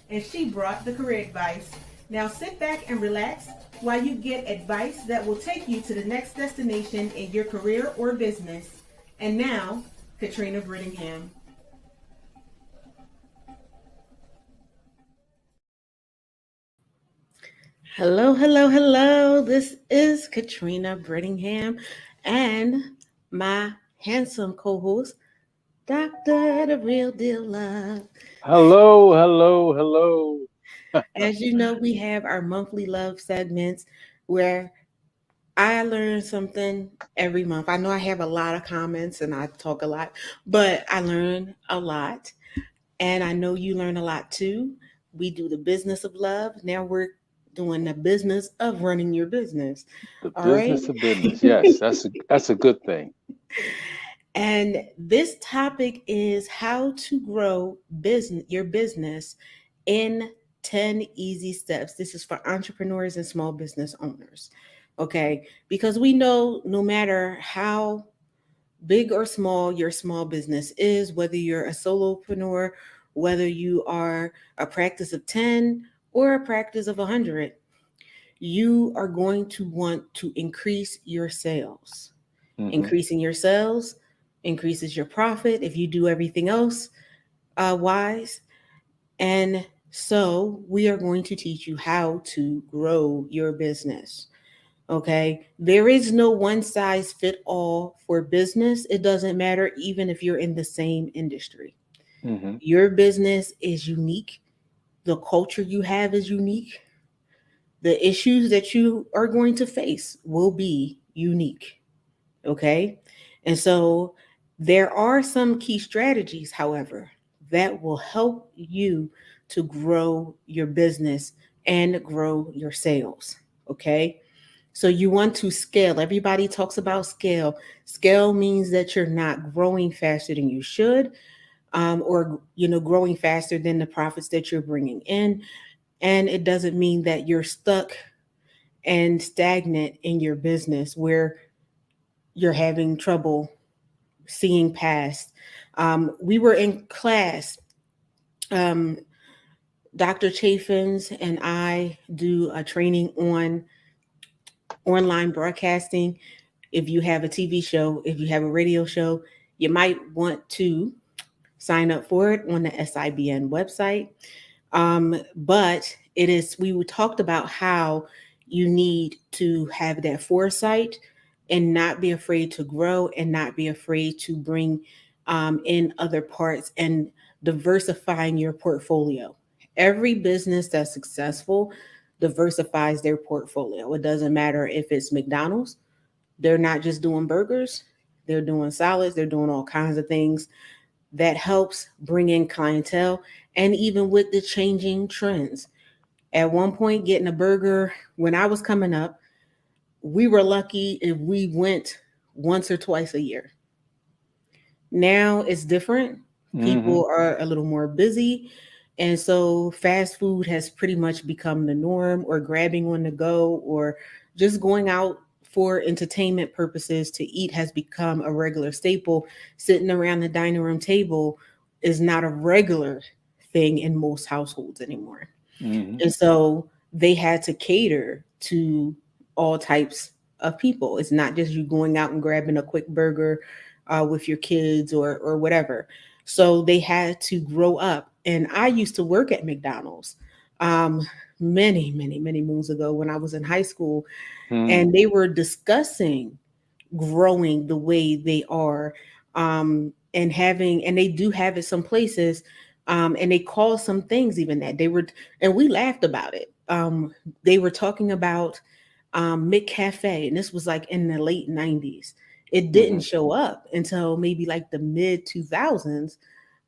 and she brought the career advice. Now sit back and relax while you get advice that will take you to the next destination in your career or business. And now, Katrina Brittingham. Hello, hello, hello. This is Katrina Brittingham and my handsome co host, Dr. The Real Deal Love. Hello, hello, hello. As you know, we have our monthly love segments where I learn something every month. I know I have a lot of comments and I talk a lot, but I learn a lot. And I know you learn a lot too. We do the business of love. Now we're doing the business of running your business. The All right. business of business. Yes, that's a good thing. And this topic is how to grow your business in 10 easy steps. This is for entrepreneurs and small business owners. Okay? Because we know no matter how big or small your small business is, whether you're a solopreneur, whether you are a practice of 10 or a practice of 100, you are going to want to increase your sales. Hmm. Increasing your sales increases your profit if you do everything else wise. And so we are going to teach you how to grow your business. Okay. There is no one size fit all for business. It doesn't matter even if you're in the same industry. Hmm. Your business is unique. The culture you have is unique. The issues that you are going to face will be unique. Okay. And so there are some key strategies, however, that will help you to grow your business and grow your sales. Okay. So you want to scale. Everybody talks about scale. Scale means that you're not growing faster than you should, or growing faster than the profits that you're bringing in. And it doesn't mean that you're stuck and stagnant in your business where you're having trouble seeing past. We were in class. Um, Dr. Chaffins and I do a training on online broadcasting. If you have a TV show, if you have a radio show, you might want to sign up for it on the SIBN website. But we talked about how you need to have that foresight and not be afraid to grow and not be afraid to bring in other parts and diversifying your portfolio. Every business that's successful diversifies their portfolio. It doesn't matter if it's McDonald's, they're not just doing burgers, they're doing salads, they're doing all kinds of things that helps bring in clientele. And even with the changing trends, at one point getting a burger when I was coming up, we were lucky if we went once or twice a year. Now it's different. Hmm. People are a little more busy, and so fast food has pretty much become the norm, or grabbing on the go, or just going out for entertainment purposes to eat has become a regular staple. Sitting around the dining room table is not a regular thing in most households anymore. Hmm. And so they had to cater to all types of people. It's not just you going out and grabbing a quick burger with your kids or whatever. So they had to grow up. And I used to work at McDonald's um, many, many, many moons ago when I was in high school, Hmm. and they were discussing growing the way they are, and they do have it some places, and they call some things even that they were, and we laughed about it. They were talking about McCafe, and this was like in the late 90s. It didn't Hmm. show up until maybe like the mid 2000s.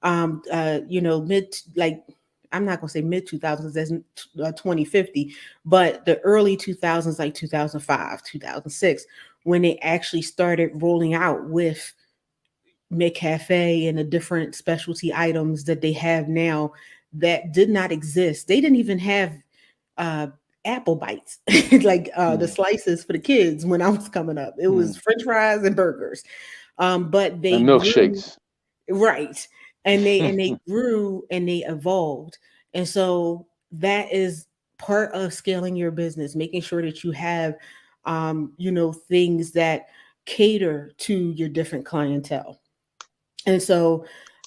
Mid, like, I'm not gonna say mid 2000s, that's 2050, but the early 2000s, like 2005, 2006, when they actually started rolling out with McCafe and the different specialty items that they have now that did not exist. They didn't even have uh, apple bites, like the Hmm. slices for the kids when I was coming up. It Hmm. was French fries and burgers. But they And grew. milkshakes. Right. And they grew and they evolved. And so that is part of scaling your business, making sure that you have, things that cater to your different clientele. And so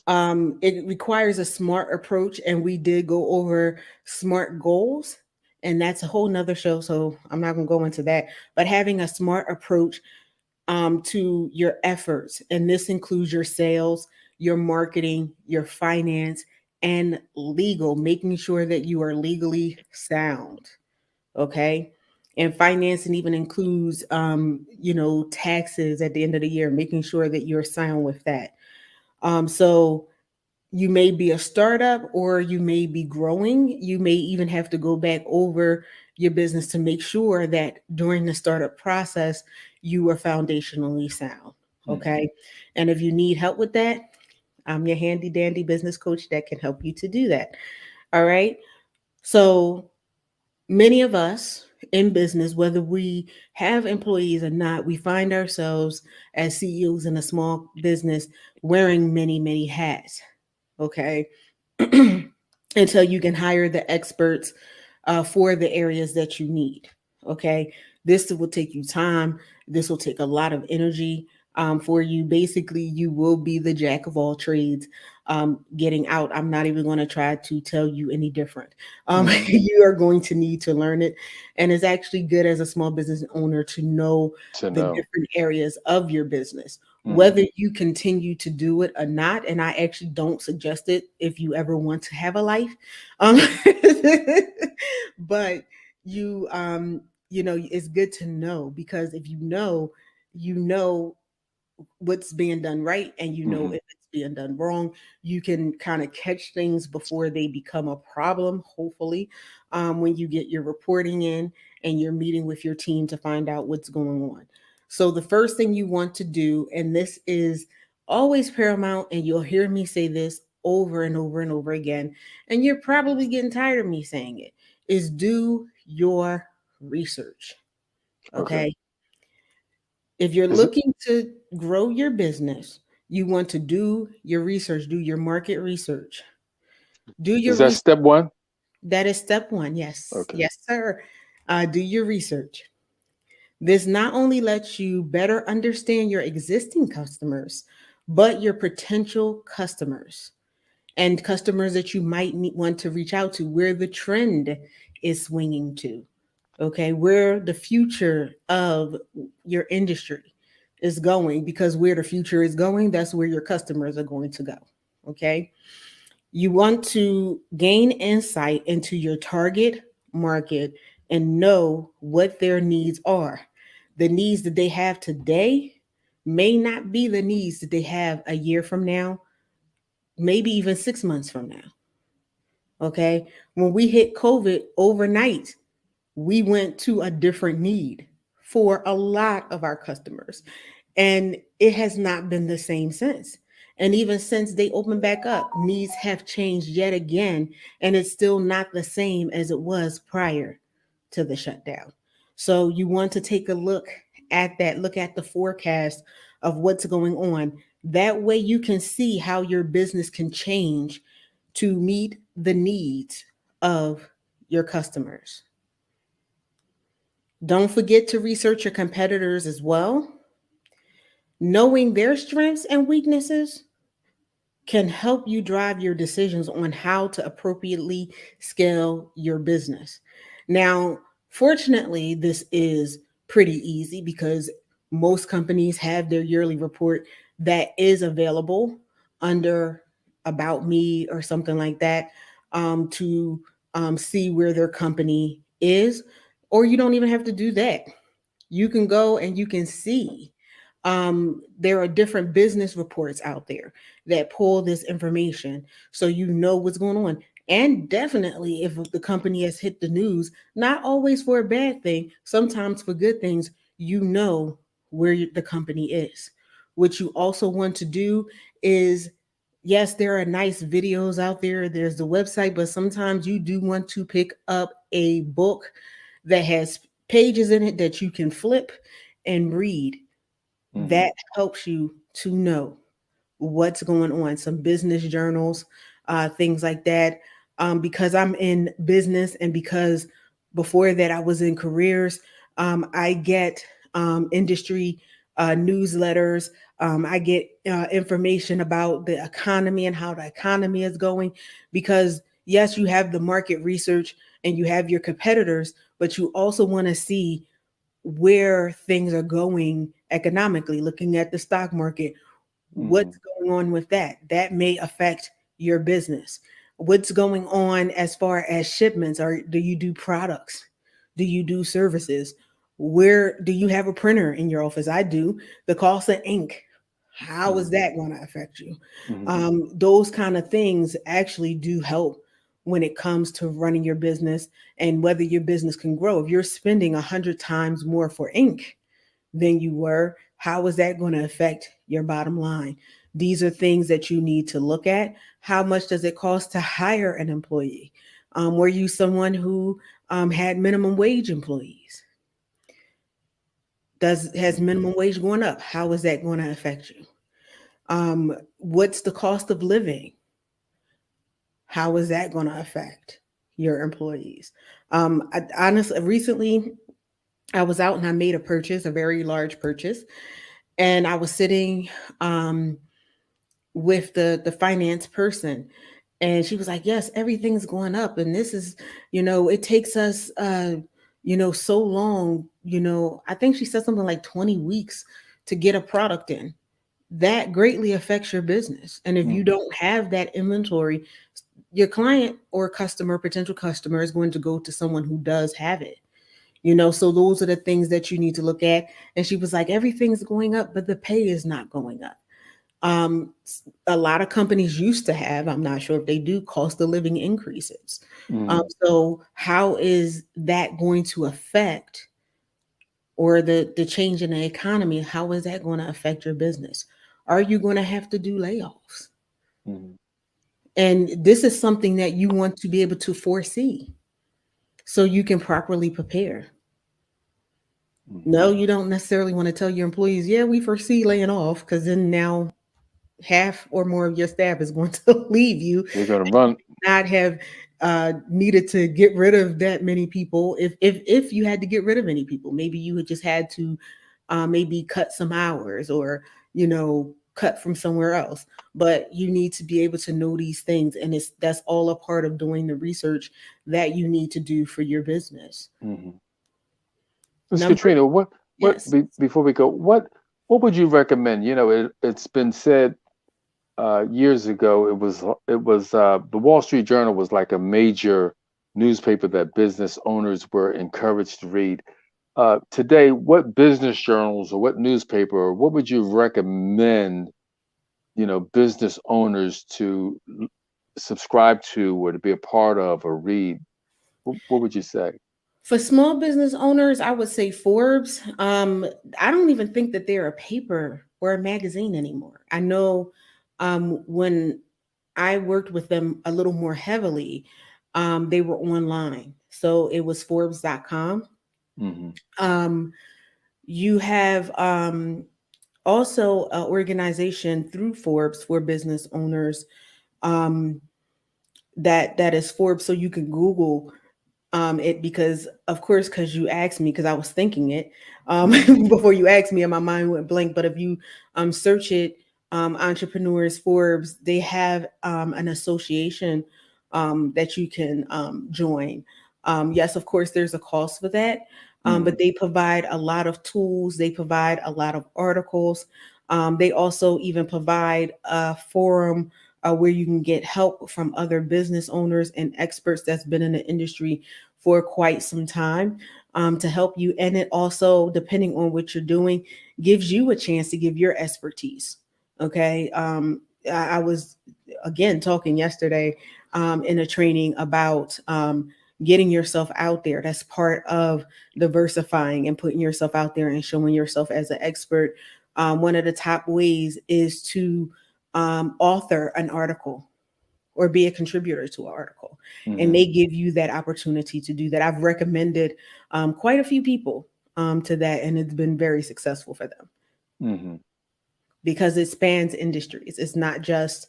it requires a smart approach. And we did go over smart goals. And that's a whole nother show. So I'm not going to go into that. But having a smart approach to your efforts. And this includes your sales, your marketing, your finance, and legal, making sure that you are legally sound. Okay. And financing even includes, taxes at the end of the year, making sure that you're sound with that. So you may be a startup or you may be growing. You may even have to go back over your business to make sure that during the startup process, you are foundationally sound. Mm-hmm. Okay. And if you need help with that, I'm your handy dandy business coach that can help you to do that. All right. So many of us in business, whether we have employees or not, we find ourselves as CEOs in a small business wearing many, many hats. Okay. Until you can hire the experts for the areas that you need. Okay. This will take you time. This will take a lot of energy for you. Basically, you will be the jack of all trades getting out. I'm not even going to try to tell you any different. Mm-hmm. You are going to need to learn it. And it's actually good as a small business owner to know To the know. different areas of your business, Mm-hmm. whether you continue to do it or not. And I actually don't suggest it if you ever want to have a life. Um, but it's good to know, because if you know what's being done right, and you know Mm-hmm. if it's being done wrong. You can kind of catch things before they become a problem, hopefully, when you get your reporting in and you're meeting with your team to find out what's going on. So the first thing you want to do, and this is always paramount, and you'll hear me say this over and over and over again, and you're probably getting tired of me saying it, is do your research. Okay. Okay. If you're Is it looking to grow your business, you want to do your research, do your market research, do your is that research. step one? That is step one. Yes, Okay. yes, sir. Do your research. This not only lets you better understand your existing customers, but your potential customers and customers that you might want to reach out to, where the trend is swinging to. Okay, where the future of your industry is going, because where the future is going, that's where your customers are going to go. Okay, you want to gain insight into your target market and know what their needs are. The needs that they have today may not be the needs that they have a year from now, maybe even 6 months from now. Okay, when we hit COVID overnight, we went to a different need for a lot of our customers. And it has not been the same since. And even since they opened back up, needs have changed yet again. And it's still not the same as it was prior to the shutdown. So you want to take a look at that, look at the forecast of what's going on. That way you can see how your business can change to meet the needs of your customers. Don't forget to research your competitors as well. Knowing their strengths and weaknesses can help you drive your decisions on how to appropriately scale your business. Now, fortunately, this is pretty easy because most companies have their yearly report that is available under About Me or something like that, to see where their company is. Or you don't even have to do that. You can go and you can see. There are different business reports out there that pull this information so you know what's going on. And definitely, if the company has hit the news, not always for a bad thing, sometimes for good things, you know where the company is. What you also want to do is, yes, there are nice videos out there, there's the website, but sometimes you do want to pick up a book that has pages in it that you can flip and read. Mm-hmm. That helps you to know what's going on. Some business journals, things like that. because I'm in business and because before that I was in careers, I get industry newsletters. I get information about the economy and how the economy is going because, yes, you have the market research and you have your competitors, but you also want to see where things are going economically, looking at the stock market, Mm-hmm. what's going on with that. That may affect your business. What's going on as far as shipments? Or do you do products? Do you do services? Where do you have a printer in your office? I do. The cost of ink. How is Mm-hmm. that going to affect you? Mm-hmm. Those kind of things actually do help when it comes to running your business and whether your business can grow. If you're spending 100 times more for ink than you were, how is that going to affect your bottom line? These are things that you need to look at. How much does it cost to hire an employee? Were you someone who had minimum wage employees? Does has minimum wage going up? How is that going to affect you? What's the cost of living? How is that going to affect your employees? I honestly, recently I was out and I made a purchase, a very large purchase, and I was sitting um, with the finance person, and she was like, "Yes, everything's going up, and this is, it takes us, so long. I think she said something like 20 weeks to get a product in. That greatly affects your business, and if you Mm-hmm. don't have that inventory, your client or customer, potential customer, is going to go to someone who does have it." So those are the things that you need to look at. And she was like, everything's going up, but the pay is not going up. A lot of companies used to have, I'm not sure if they do, cost of living increases. Mm-hmm. So how is that going to affect, or the change in the economy, how is that going to affect your business? Are you going to have to do layoffs? Mm-hmm. And this is something that you want to be able to foresee so you can properly prepare. Mm-hmm. No, you don't necessarily want to tell your employees, yeah, we foresee laying off, because then now half or more of your staff is going to leave you. They're gonna run. Not have needed to get rid of that many people. If you had to get rid of any people, maybe you had just had to maybe cut some hours, or cut from somewhere else. But you need to be able to know these things, and that's all a part of doing the research that you need to do for your business. Mm-hmm. Miss Number Katrina, Yes. before we go, what would you recommend? It's been said years ago. It was the Wall Street Journal was like a major newspaper that business owners were encouraged to read. Today, what business journals or what newspaper or what would you recommend, business owners to subscribe to or to be a part of or read? What would you say? For small business owners, I would say Forbes. I don't even think that they're a paper or a magazine anymore. I know when I worked with them a little more heavily, they were online. So it was Forbes.com. Mm-hmm. Um, you have also an organization through Forbes for business owners, um, that is Forbes. So you can Google it, because of course, because you asked me, because I was thinking it Mm-hmm. before you asked me and my mind went blank. But if you search it, entrepreneurs Forbes, they have an association that you can join. Yes, of course there's a cost for that, Mm-hmm. but they provide a lot of tools, they provide a lot of articles. They also even provide a forum where you can get help from other business owners and experts that's been in the industry for quite some time, to help you. And it also, depending on what you're doing, gives you a chance to give your expertise. Okay. I was again talking yesterday in a training about getting yourself out there. That's part of diversifying and putting yourself out there and showing yourself as an expert. One of the top ways is to author an article or be a contributor to an article. And Mm-hmm. they give you that opportunity to do that. I've recommended quite a few people to that, and it's been very successful for them Mm-hmm. because it spans industries. It's not just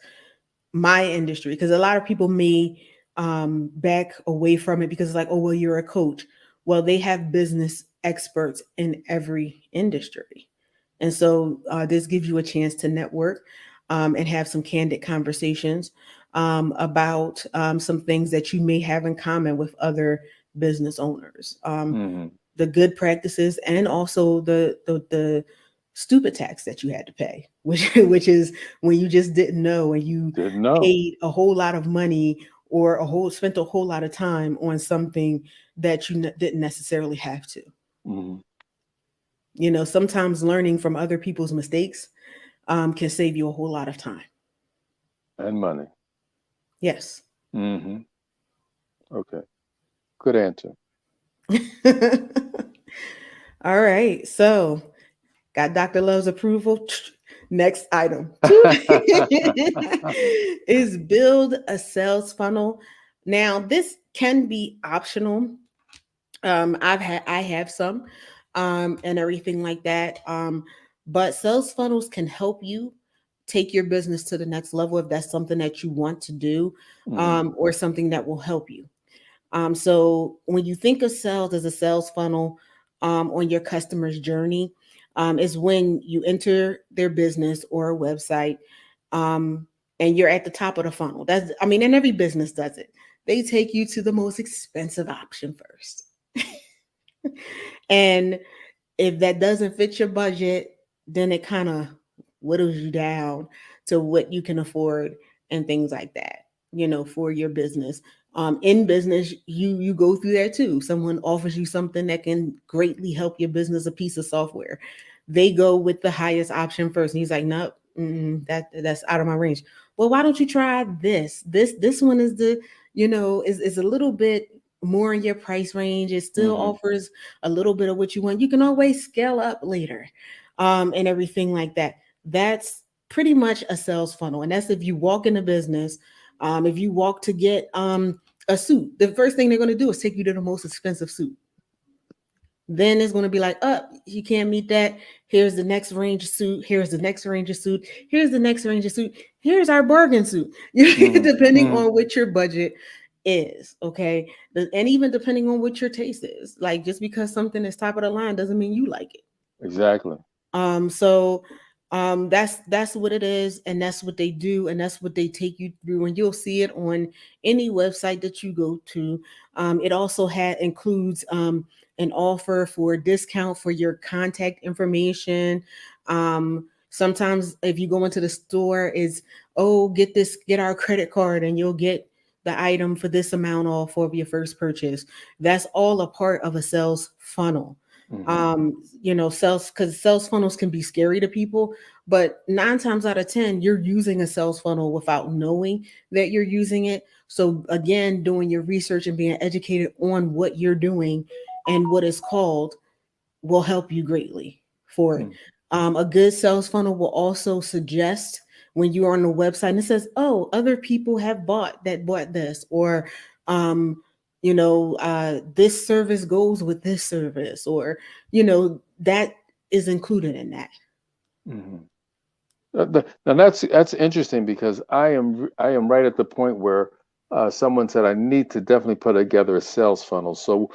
my industry, because a lot of people may back away from it because it's like, oh, well, you're a coach. Well, they have business experts in every industry. And so this gives you a chance to network and have some candid conversations about some things that you may have in common with other business owners. Mm-hmm. The good practices and also the stupid tax that you had to pay, which is when you just didn't know and you Didn't know. paid a whole lot of money or spent a whole lot of time on something that you didn't necessarily have to. Mm-hmm. Sometimes learning from other people's mistakes can save you a whole lot of time. And money. Yes. Mm-hmm. Okay. Good answer. All right. So got Dr. Love's approval. Next item is build a sales funnel. Now, this can be optional. I have some and everything like that. But sales funnels can help you take your business to the next level if that's something that you want to do, Mm-hmm. or something that will help you. So when you think of sales as a sales funnel on your customer's journey, is when you enter their business or a website, um, and you're at the top of the funnel. And every business does it. They take you to the most expensive option first. And if that doesn't fit your budget, then it kind of whittles you down to what you can afford and things like that, for your business. In business, you go through that too. Someone offers you something that can greatly help your business, a piece of software. They go with the highest option first. And he's like, nope, that's out of my range. Well, why don't you try this? This one is is a little bit more in your price range. It still Mm-hmm. offers a little bit of what you want. You can always scale up later, and everything like that. That's pretty much a sales funnel. And that's if you walk in a business, if you walk to get a suit, the first thing they're going to do is take you to the most expensive suit. Then it's going to be like, up, you can't meet that. Here's the next range of suit. Here's the next range of suit. Here's the next range of suit. Here's our bargain suit, depending Mm-hmm. on what your budget is. Okay. And even depending on what your taste is. Like, just because something is top of the line doesn't mean you like it. Exactly. So that's what it is, and that's what they do, and that's what they take you through, and you'll see it on any website that you go to. It also includes an offer for a discount for your contact information. Sometimes if you go into the store, is, oh, get our credit card and you'll get the item for this amount off of your first purchase. That's all a part of a sales funnel. Mm-hmm. Sales, because sales funnels can be scary to people, but 9 times out of 10 you're using a sales funnel without knowing that you're using it. So again, doing your research and being educated on what you're doing and what it's called will help you greatly for it. A good sales funnel will also suggest when you are on the website and it says, oh, other people have bought this, or this service goes with this service, or that is included in that. Mm-hmm. Now that's interesting because I am right at the point where someone said I need to definitely put together a sales funnel. So,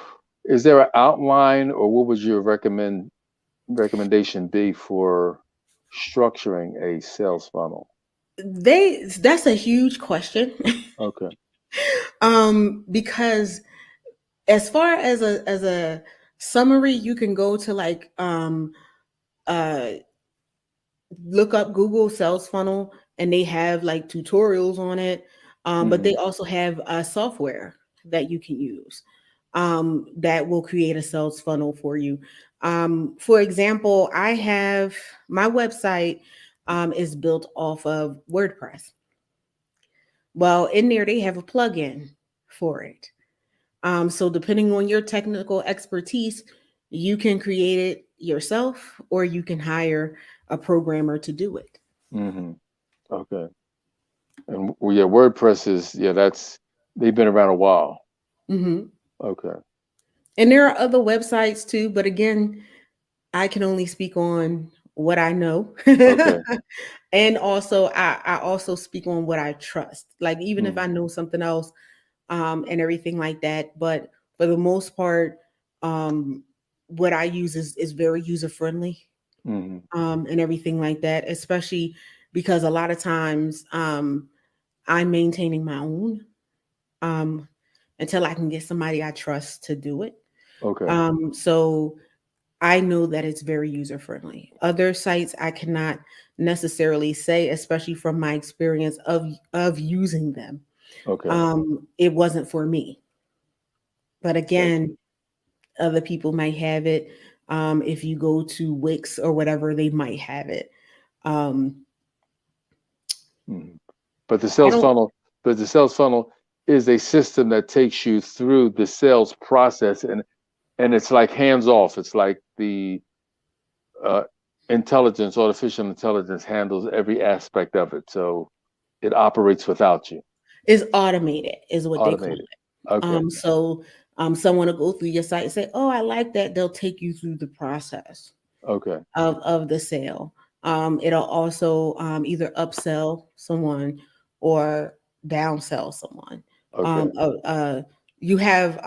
is there an outline, or what would your recommendation be for structuring a sales funnel? That's a huge question. Okay. Because as far as a summary, you can go to like uh look up Google Sales Funnel, and they have like tutorials on it. But Mm-hmm. they also have software that you can use that will create a sales funnel for you. For example, I have my website is built off of WordPress. Well, in there, they have a plugin for it. So, depending on your technical expertise, you can create it yourself or you can hire a programmer to do it. Mm-hmm. Okay. And yeah, WordPress is that's they've been around a while. Hmm. Okay. And there are other websites too, but again, I can only speak on what I know. Okay. And also, I also speak on what I trust. Like, even if Mm-hmm. I know something else, and everything like that. But for the most part, um, what I use is very user friendly, Hmm. and everything like that, especially because a lot of times I'm maintaining my own um, until I can get somebody I trust to do it. Okay. So I know that it's very user friendly. Other sites I cannot necessarily say, especially from my experience of using them. Okay. It wasn't for me. But Gotcha. again, other people might have it. If you go to Wix or whatever, they might have it. Um, Hmm. But the I sales don't. funnel, but the sales funnel is a system that takes you through the sales process, and it's like hands off. It's like the uh, artificial intelligence handles every aspect of it, so it operates without you. It's automated, is what they call Automated. it. Okay. So someone will go through your site and say, "Oh, I like that." They'll take you through the process Okay. of the sale. It'll also either upsell someone or downsell someone. Okay. Um, uh, uh, you have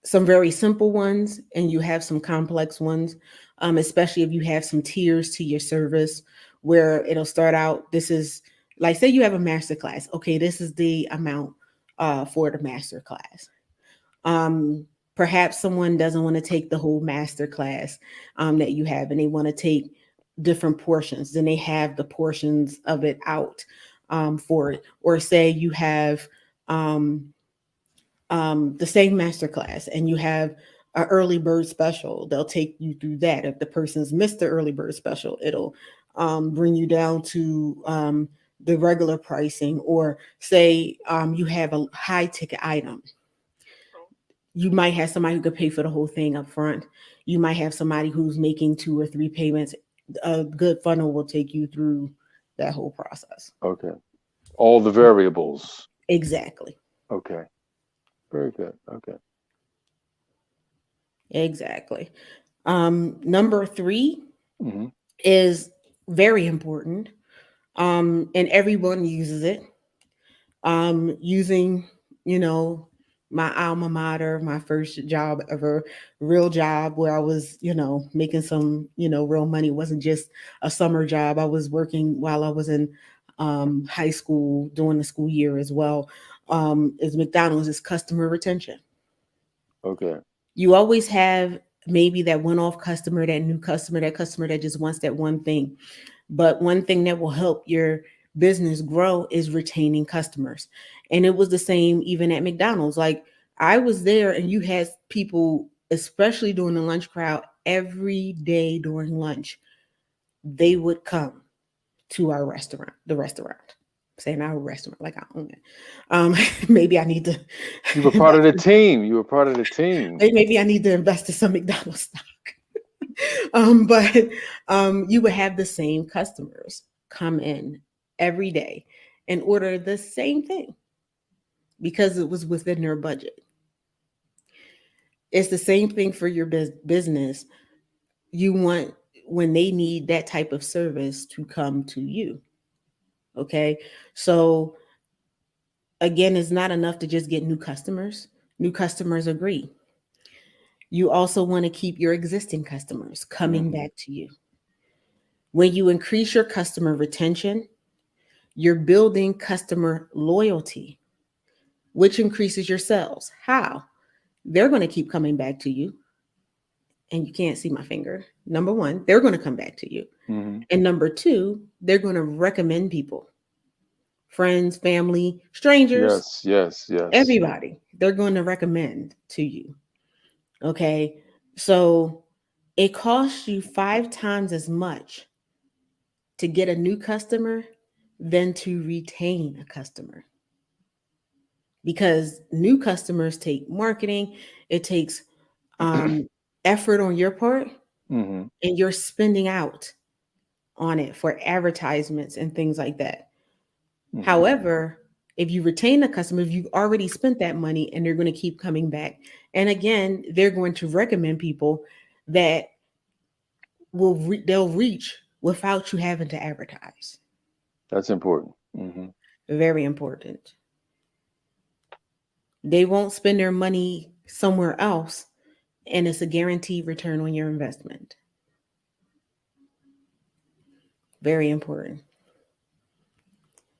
some very simple ones and you have some complex ones, especially if you have some tiers to your service where it'll start out. This is like, say you have a master class. Okay, this is the amount for the master class. um, Perhaps someone doesn't want to take the whole master class that you have and they want to take different portions, then they have the portions of it out for it. Or say you have um, the same master class and you have an early bird special, they'll take you through that. If the person's missed the early bird special, it'll bring you down to the regular pricing. Or say you have a high ticket item, you might have somebody who could pay for the whole thing up front. You might have somebody who's making two or three payments. A good funnel will take you through that whole process. Okay. All the variables. Exactly. Okay. Very good. Okay. Exactly. Number three Hmm. is very important, and everyone uses it. Using, you know, my alma mater, my first job ever, real job where I was, making some, real money. It wasn't just a summer job. I was working while I was in high school during the school year as well. Is McDonald's is customer retention. Okay. You always have maybe that one-off customer, that new customer, that customer that just wants that one thing. But one thing that will help your business grow is retaining customers. And it was the same even at McDonald's. Like, I was there and you had people, especially during the lunch crowd, every day during lunch, they would come to our restaurant, the restaurant. Saying our restaurant like I own it. Um, maybe I need to You were part of invest the in, team. You were part of the team. maybe I need to invest in some McDonald's stock. But you would have the same customers come in every day and order the same thing because it was within their budget. It's the same thing for your business. You want, when they need that type of service, to come to you. Okay. So again, it's not enough to just get new customers. New customers are great. You also want to keep your existing customers coming Hmm. back to you. When you increase your customer retention, you're building customer loyalty, which increases your sales. How? They're going to keep coming back to you. And you can't see my finger. Number one, they're going to come back to you. Hmm. And number two, they're going to recommend people, friends, family, strangers, Yes. Yes. Yes. everybody. They're going to recommend to you. Okay. So it costs you 5 times as much to get a new customer than to retain a customer, because new customers take marketing, it takes um, effort on your part, Hmm. and you're spending out on it for advertisements and things like that. Hmm. However, if you retain a customer, if you've already spent that money and they're going to keep coming back, and again, they're going to recommend people that they'll reach without you having to advertise. That's important. Hmm. Very important. They won't spend their money somewhere else, and it's a guaranteed return on your investment. Very important.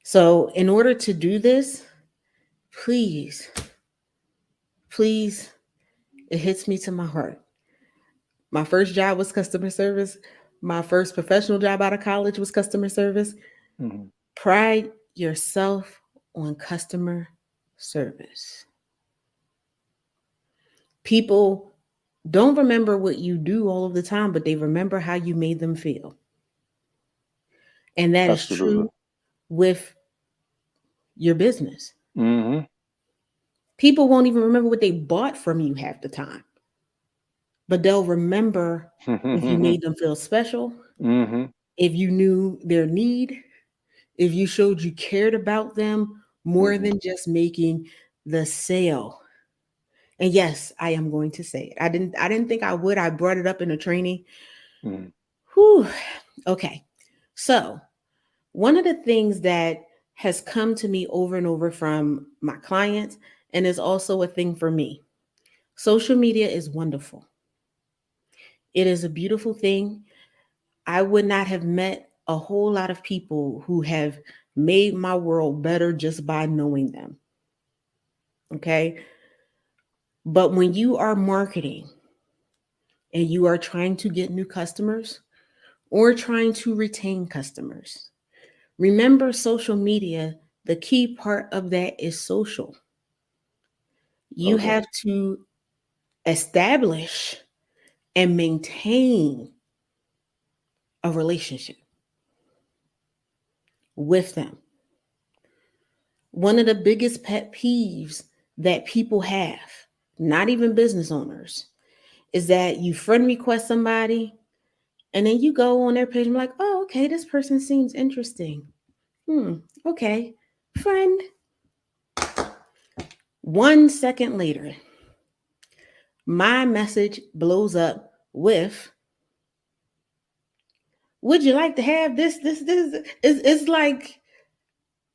So, in order to do this, please, please, it hits me to my heart. My first job was customer service. My first professional job out of college was customer service. Mm-hmm. Pride yourself on customer service. People don't remember what you do all of the time, but they remember how you made them feel. And that is Absolutely. true with your business. Mm-hmm. People won't even remember what they bought from you half the time, but they'll remember if you made them feel special, Mm-hmm. if you knew their need, if you showed you cared about them more Mm-hmm. than just making the sale. And yes, I am going to say it. I didn't think I would. I brought it up in a training. Mm-hmm. Whew. Okay. So, one of the things that has come to me over and over from my clients, and is also a thing for me, social media is wonderful. It is a beautiful thing. I would not have met a whole lot of people who have made my world better just by knowing them. Okay. But when you are marketing and you are trying to get new customers or trying to retain customers, remember social media, the key part of that is social. You Okay. have to establish and maintain a relationship with them. One of the biggest pet peeves that people have, not even business owners, is that you friend request somebody and then you go on their page and be like, oh, okay, this person seems interesting. Hmm, okay, friend. 1 second later, my message blows up with, would you like to have this? It's like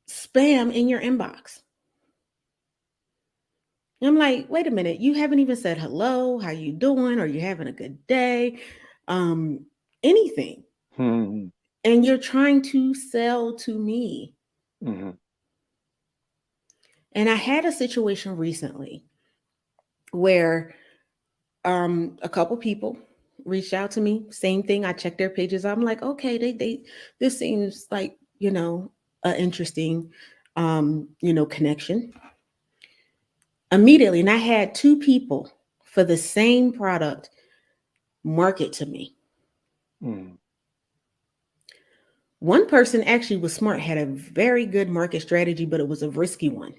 spam in your inbox. And I'm like, wait a minute, you haven't even said hello, how you doing? Are you having a good day? Um, anything. Mm-hmm. And you're trying to sell to me. Mm-hmm. And I had a situation recently where a couple people reached out to me. Same thing. I checked their pages. I'm like, okay, they this seems like, an interesting connection. Immediately, and I had two people for the same product market to me. Mm-hmm. One person actually was smart, had a very good market strategy, but it was a risky one.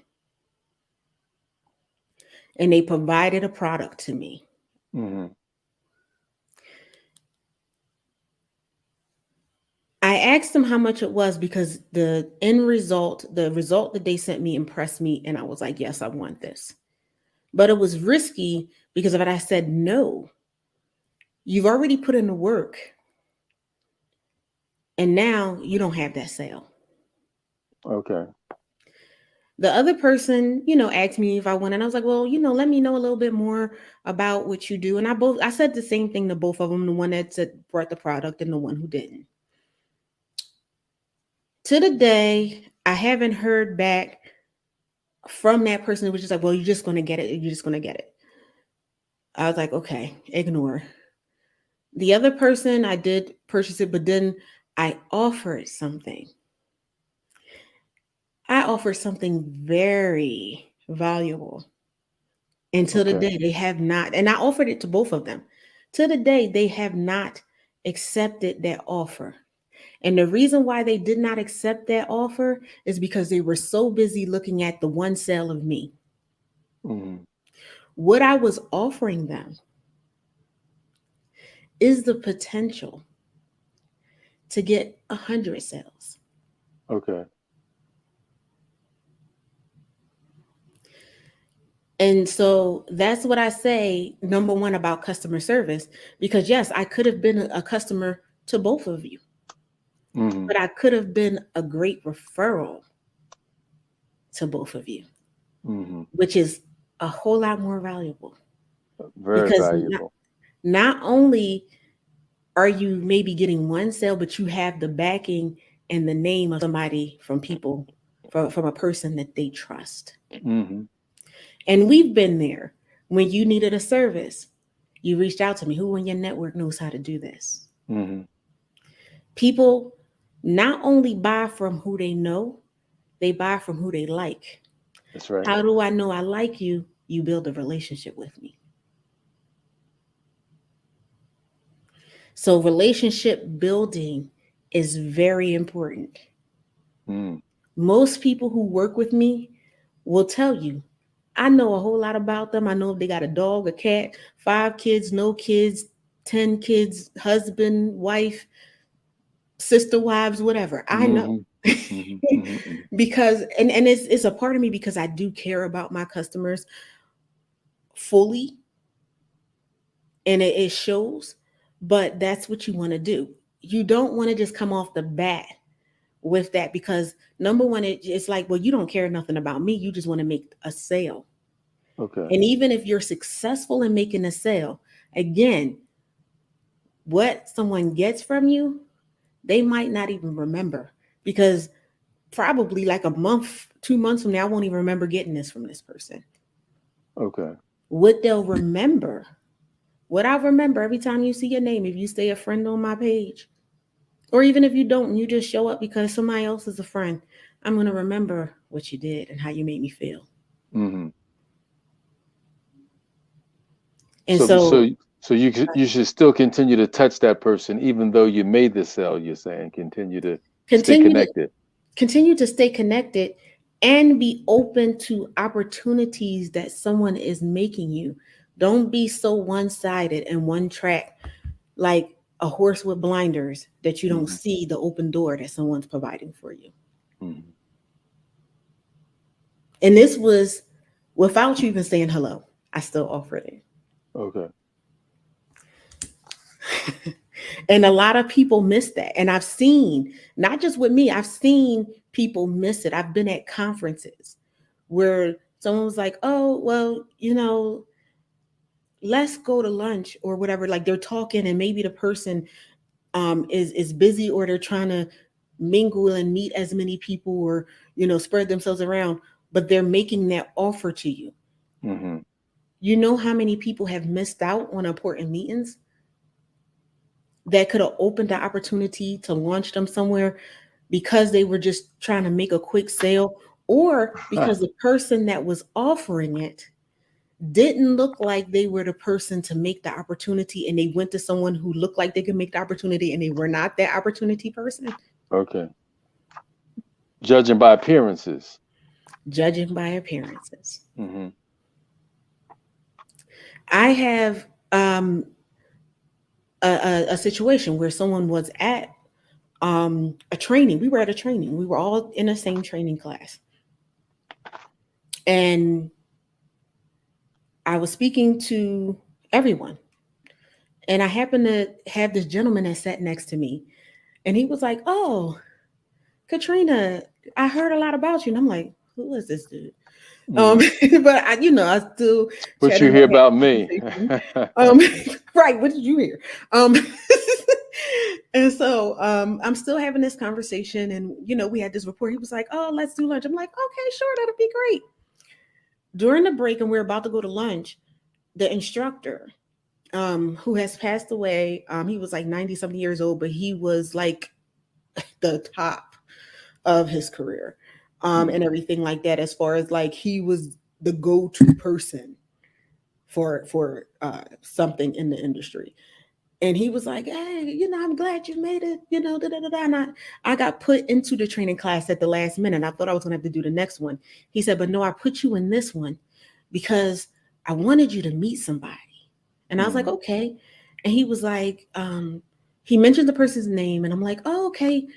And they provided a product to me. Mm-hmm. I asked them how much it was because the result that they sent me impressed me. And I was like, yes, I want this. But it was risky because if I said no, you've already put in the work and now you don't have that sale. Okay. The other person, asked me if I wanted. And I was like, well, let me know a little bit more about what you do. And I said the same thing to both of them, the one that said brought the product and the one who didn't. To the day, I haven't heard back from that person. It was just like, well, you're just gonna get it. You're just gonna get it. I was like, okay, ignore. The other person, I did purchase it, but then I offered something. I offered something very valuable. And to the Okay. day, they have not, and I offered it to both of them. To the day, they have not accepted that offer. And the reason why they did not accept that offer is because they were so busy looking at the one sale of me. Mm-hmm. What I was offering them is the potential to get 100 sales. Okay. And so that's what I say, number one, about customer service, because yes, I could have been a customer to both of you, Mm-hmm. but I could have been a great referral to both of you, Mm-hmm. which is a whole lot more valuable Very because valuable. not only are you maybe getting one sale, but you have the backing and the name of somebody from people, from a person that they trust. Hmm. And we've been there. When you needed a service, you reached out to me. Who in your network knows how to do this? Hmm. People not only buy from who they know, they buy from who they like. That's right. How do I know I like you? You build a relationship with me. So, relationship building is very important. Mm. Most people who work with me will tell you, I know a whole lot about them. I know if they got a dog, a cat, 5 kids, no kids, 10 kids, husband, wife, sister wives, whatever. I know. Hmm. Hmm. Hmm. Because and it's a part of me because I do care about my customers fully, and it shows, but that's what you want to do. You don't want to just come off the bat with that because number one, it's like, well, you don't care nothing about me. You just want to make a sale. Okay. And even if you're successful in making a sale, again, what someone gets from you, they might not even remember because probably like a month, 2 months from now, I won't even remember getting this from this person. Okay. What they'll remember, what I remember every time you see your name, if you stay a friend on my page, or even if you don't, and you just show up because somebody else is a friend, I'm going to remember what you did and how you made me feel. Hmm. And So so so you should still continue to touch that person even though you made the sale. You're saying continue to stay continue to connected. continue to stay connected and be open to opportunities that someone is making you. Don't be so one-sided and one track like a horse with blinders that you don't Hmm. see the open door that someone's providing for you. Hmm. And this was without you even saying hello. I still offered it. Okay. And a lot of people miss that. And I've seen, not just with me, I've seen people miss it. I've been at conferences where someone was like, oh, well, let's go to lunch or whatever. Like they're talking, and maybe the person is busy, or they're trying to mingle and meet as many people, or spread themselves around, but they're making that offer to you. Hmm. You know how many people have missed out on important meetings that could have opened the opportunity to launch them somewhere because they were just trying to make a quick sale, or because the person that was offering it didn't look like they were the person to make the opportunity, and they went to someone who looked like they could make the opportunity, and they were not that opportunity person. Okay. Judging by appearances. Judging by appearances. Hmm. I have a situation where someone was at a training. We were at a training. We were all in the same training class. And I was speaking to everyone. And I happened to have this gentleman that sat next to me. And he was like, oh, Katrina, I heard a lot about you. And I'm like, who is this dude? Um, Hmm. but I still What chatted you him hear up, had about a me? conversation. Um, right, what did you hear? Um, and so I'm still having this conversation, and we had this report. He was like, oh, let's do lunch. I'm like, okay, sure, that'll be great. During the break, and we're about to go to lunch, the instructor, who has passed away, he was like 90 something years old, but he was like the top of his career, and Hmm. everything like that, as far as like he was the go-to person for something in the industry. And he was like, hey, I'm glad you made it, da, da, da, da. And I got put into the training class at the last minute. I thought I was going to have to do the next one. He said, but no, I put you in this one because I wanted you to meet somebody. And I was like, Hmm. okay. And he was like, he mentioned the person's name, and I'm like, oh, okay,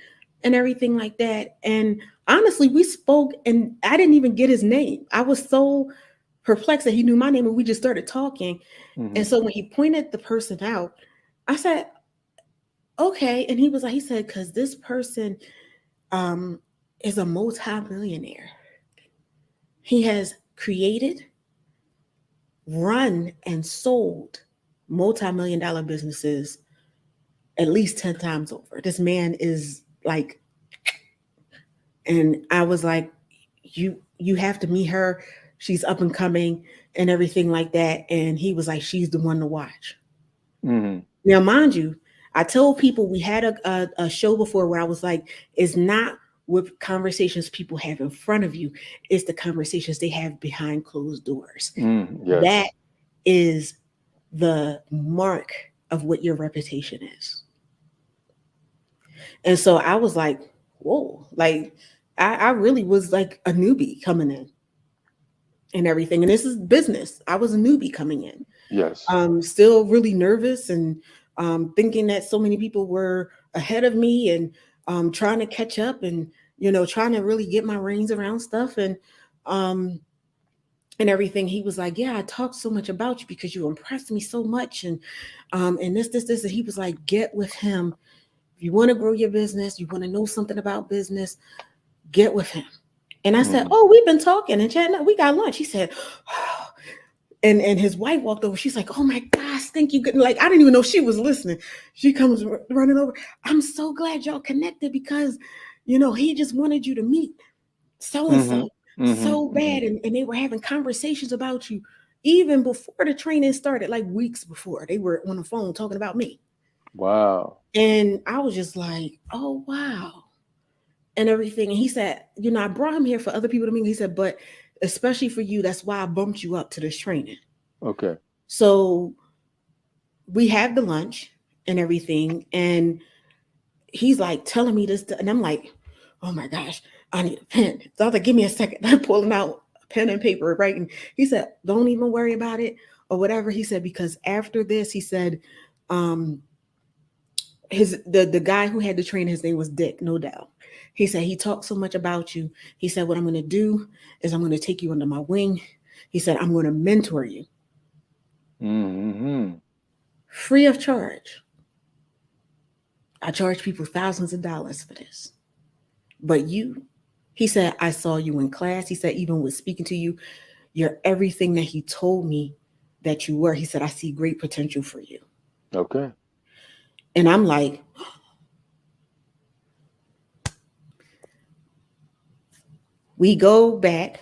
and everything like that. And honestly, we spoke, and I didn't even get his name. I was so perplexed that he knew my name, and we just started talking. And Hmm. so when he pointed the person out, I said, okay. And he was like, he said, because this person um, is a multi-millionaire. He has created, run and sold multi-million dollar businesses at least 10 times over. This man is like, and I was like, you have to meet her. She's up and coming and everything like that. And he was like, she's the one to watch. Mm-hmm. Now, mind you, I told people we had a show before where I was like, it's not with conversations people have in front of you, it's the conversations they have behind closed doors. Mm, That yes. is the mark of what your reputation is. And so I was like, whoa, like I really was like a newbie coming in and everything. And this is business. I was a newbie coming in. Yes. Still really nervous and thinking that so many people were ahead of me and trying to catch up and trying to really get my reins around stuff um, and everything. He was like, "Yeah, I talked so much about you because you impressed me so much," and this, and he was like, "Get with him if you want to grow your business. You want to know something about business. Get with him." And I said, Mm-hmm. "Oh, we've been talking and chatting. We got lunch." He said, and his wife walked over. She's like, "Oh my gosh, thank you." Like I didn't even know she was listening. She comes running over. "I'm so glad y'all connected because, he just wanted you to meet so and Mm-hmm. so Mm-hmm. so Mm-hmm. bad, and they were having conversations about you even before the training started, like weeks before. They were on the phone talking about me, Wow. and I was just like, oh wow, and everything. And he said, I brought him here for other people to meet. He said, but especially for you, that's why I bumped you up to this training. Okay. So we have the lunch and everything, and he's like telling me this, and I'm like, oh my gosh, I need a pen. So I was like, give me a second. I'm pulling out a pen and paper, writing. He said, don't even worry about it or whatever. He said, because after this, he said, um, the guy who had the train, his name was Dick, no doubt. He said he talked so much about you. He said, what I'm going to do is I'm going to take you under my wing. He said, I'm going to mentor you Mm-hmm. free of charge. I charge people thousands of dollars for this. But you, he said, I saw you in class. He said, even with speaking to you, you're everything that he told me that you were. He said, I see great potential for you. Okay. And I'm like, we go back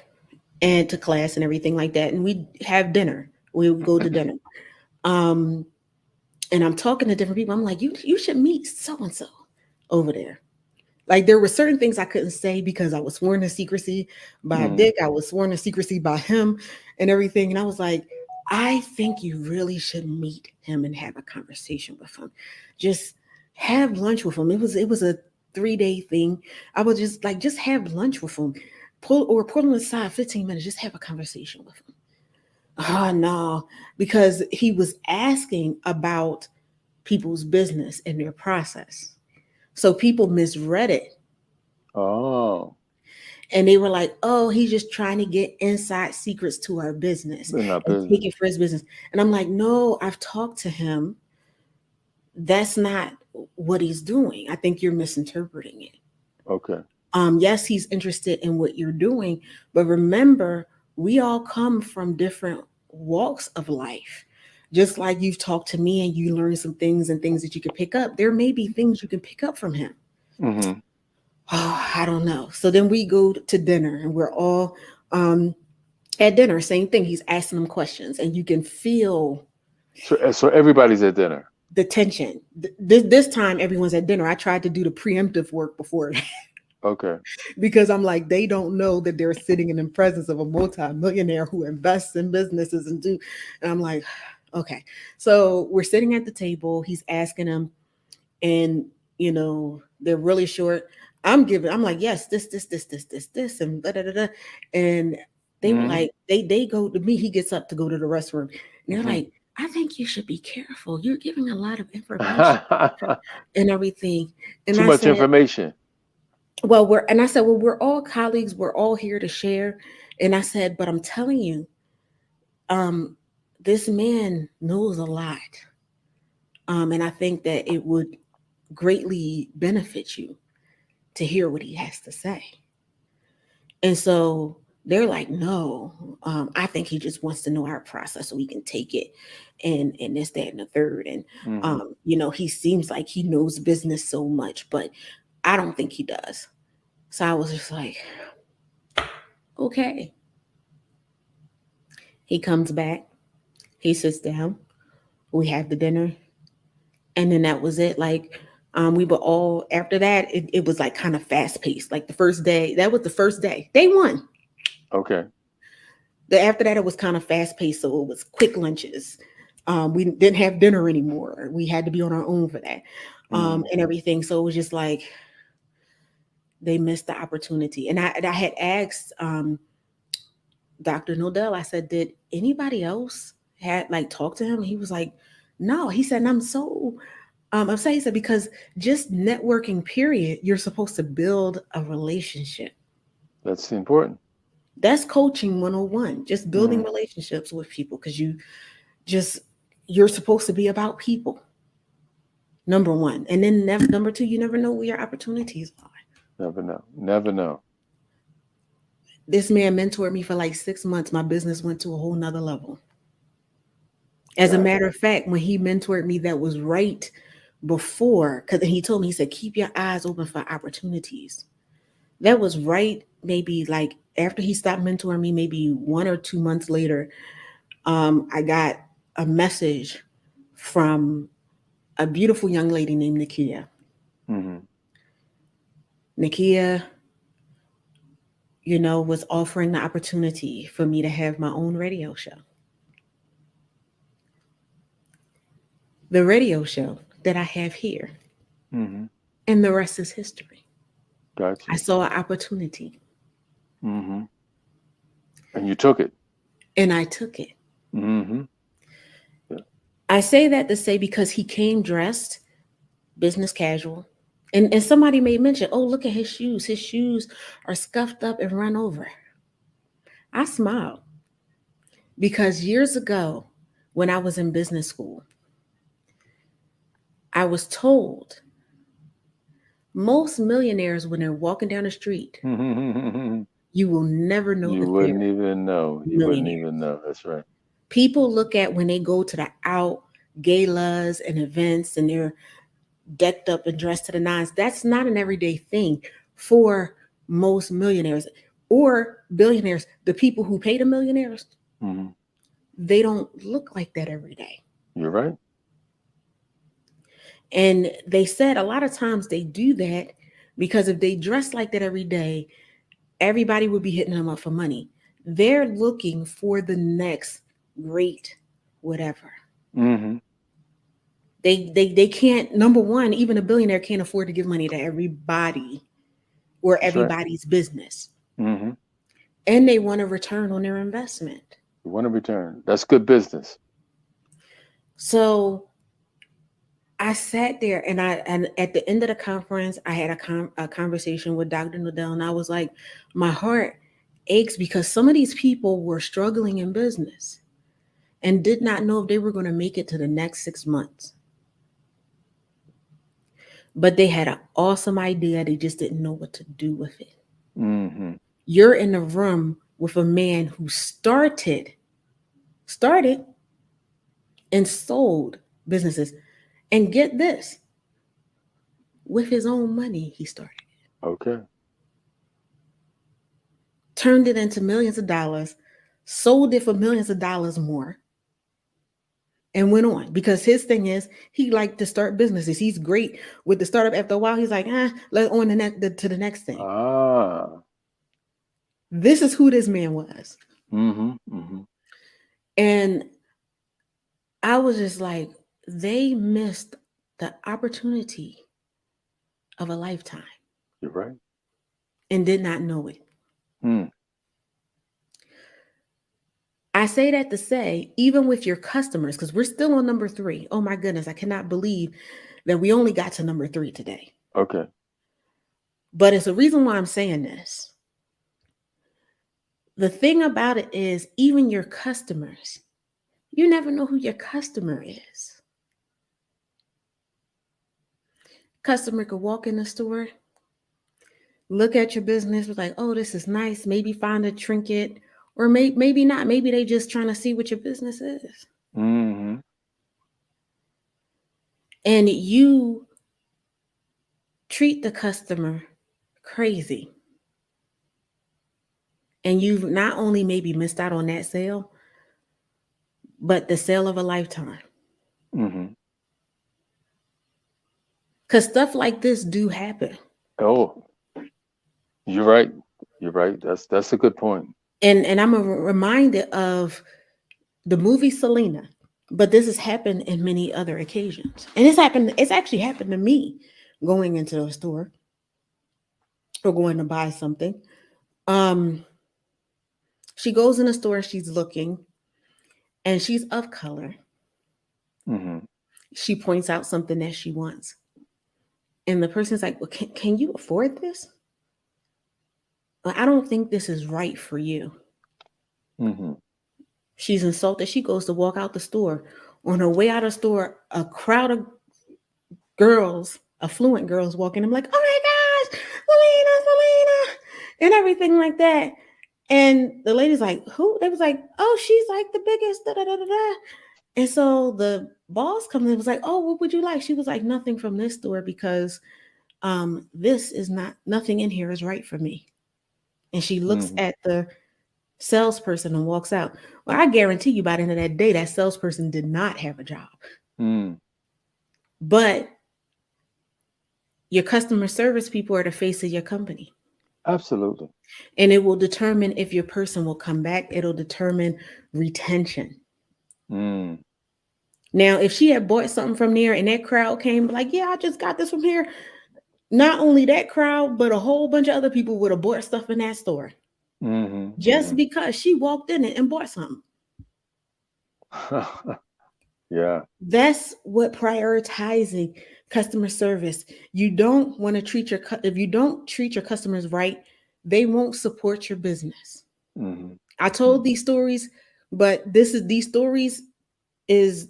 and to class and everything like that. And we have dinner. We go to dinner. Um, and I'm talking to different people. I'm like, you should meet so and so over there. Like there were certain things I couldn't say because I was sworn to secrecy by Mm. Dick. I was sworn to secrecy by him and everything. And I was like, I think you really should meet him and have a conversation with him. Just have lunch with him. It was a 3-day thing. I would just have lunch with him. Pull him aside 15 minutes, just have a conversation with him. Oh no, because he was asking about people's business and their process. So people misread it Oh, and they were like, "Oh, he's just trying to get inside secrets to our business in our and business. take it for his business." And I'm like, "No, I've talked to him. That's not what he's doing. I think you're misinterpreting it. Okay. Yes, he's interested in what you're doing, but remember, we all come from different walks of life. Just like you've talked to me and you learned some things and things that you could pick up, there may be things you can pick up from him." Mm-hmm. Oh, I don't know. So then we go to dinner and we're all um, at dinner, same thing. He's asking them questions, and you can feel So everybody's at dinner. the tension. This time, everyone's at dinner. I tried to do the preemptive work before Okay. because I'm like, they don't know that they're sitting in the presence of a multi-millionaire who invests in businesses and do. And I'm like, okay. So we're sitting at the table. He's asking them, and they're really short. I'm like, yes, this, and da da da da. And they were Mm-hmm. like, they go to me. He gets up to go to the restroom, and they're Mm-hmm. like, I think you should be careful. You're giving a lot of information and everything. And Too I much said, information. well, we're all colleagues. We're all here to share. And I said, but I'm telling you, um, this man knows a lot. And I think that it would greatly benefit you to hear what he has to say. And so They're like, no, I think he just wants to know our process so we can take it, and this, that, and the third. And Mm-hmm. he seems like he knows business so much, but I don't think he does. So I was just like, okay. He comes back, he sits down, we have the dinner, and then that was it. Like, we were all after that. It was like kind of fast paced. Like the first day, that was the first day, day one. Okay. The after that, it was kind of fast paced, so it was quick lunches. We didn't have dinner anymore. We had to be on our own for that, Mm-hmm. and everything. So it was just like they missed the opportunity. And I had asked Dr. Nodell. I said, did anybody else had like talked to him? He was like, no. He said, and I'm so upset. He said, because just networking, period, you're supposed to build a relationship. That's important. That's coaching 101, just building Mm-hmm. relationships with people, because just you're supposed to be about people, number one. And then number two, you never know where your opportunities are. Never know. Never know. This man mentored me for like 6 months. My business went to a whole nother level. As a Got it. matter of fact, when he mentored me, that was right before, because he told me, he said, keep your eyes open for opportunities. That was right, maybe like after he stopped mentoring me, maybe 1 or 2 months later, I got a message from a beautiful young lady named Nakia. Mm-hmm. Nakia, was offering the opportunity for me to have my own radio show. The radio show that I have here, Mm-hmm. and the rest is history. Got I you. saw an opportunity Mm-hmm. And you took it. and I took it. Mm-hmm. Yeah. I say that to say, because he came dressed business casual. And somebody may mention, oh, look at his shoes. His shoes are scuffed up and run over. I smiled because years ago, when I was in business school, I was told most millionaires, when they're walking down the street, you will never know You if they're wouldn't even know. You wouldn't millionaires. even know. That's right. People look at when they go to the out galas and events and they're decked up and dressed to the nines. That's not an everyday thing for most millionaires or billionaires. The people who pay the millionaires, Mm-hmm. they don't look like that every day. You're right. And they said a lot of times they do that because if they dress like that every day, everybody would be hitting them up for money. They're looking for the next great whatever. Mm-hmm. They can't, number one, even a billionaire can't afford to give money to everybody or That's right. everybody's business. Mm-hmm. And they want a return on their investment. You want to return. That's good business. So I sat there, and at the end of the conference, I had a conversation with Dr. Nodell, and I was like, my heart aches because some of these people were struggling in business and did not know if they were going to make it to the next 6 months. But they had an awesome idea. They just didn't know what to do with it. Mm-hmm. You're in a room with a man who started and sold businesses. And get this, with his own money, he started. Okay. Turned it into millions of dollars, sold it for millions of dollars more, and went on. Because his thing is, he liked to start businesses. He's great with the startup. After a while, he's like, let's on to the next thing. Ah. This is who this man was. Mm-hmm. Mm-hmm. And I was just like, they missed the opportunity of a lifetime You're right. and did not know it. Mm. I say that to say, even with your customers, because we're still on number 3. Oh my goodness, I cannot believe that we only got to number 3 today. Okay. But it's a reason why I'm saying this. The thing about it is, even your customers, you never know who your customer is. Customer could walk in the store look at your business, was like, oh, this is nice. Maybe find a trinket, or maybe not. Maybe they just trying to see what your business is. Mm-hmm. And you treat the customer crazy. And you've not only maybe missed out on that sale, but the sale of a lifetime. Mm-hmm. Because stuff like this do happen. Oh, you're right. You're right. That's a good point. And I'm reminded of the movie Selena. But this has happened in many other occasions. And it's actually happened to me going into a store or going to buy something. Um, she goes in a store, she's looking, and she's of color. Mm-hmm. She points out something that she wants. And the person's like, well, can you afford this? Well, I don't think this is right for you. Mm-hmm. She's insulted. She goes to walk out the store. On her way out of the store, a crowd of girls, affluent girls, walking. I'm like, oh my gosh, Selena, and everything like that. And the lady's like, who? They was like, oh, she's like the biggest. Da, da, da, da, da. And so the boss comes in and was like, oh, what would you like? She was like, nothing from this store because this is not, nothing in here is right for me. And she looks Mm-hmm. at the salesperson and walks out. Well, I guarantee you by the end of that day, that salesperson did not have a job. Mm. But your customer service people are the face of your company. Absolutely. And it will determine if your person will come back. It'll determine retention. Mm. Now, if she had bought something from there and that crowd came like, yeah, I just got this from here. Not only that crowd, but a whole bunch of other people would have bought stuff in that store Mm-hmm. just Mm-hmm. because she walked in it and bought something. Yeah. That's what prioritizing customer service. You don't want to treat if you don't treat your customers right, they won't support your business. Mm-hmm. I told Mm-hmm. these stories, but these stories is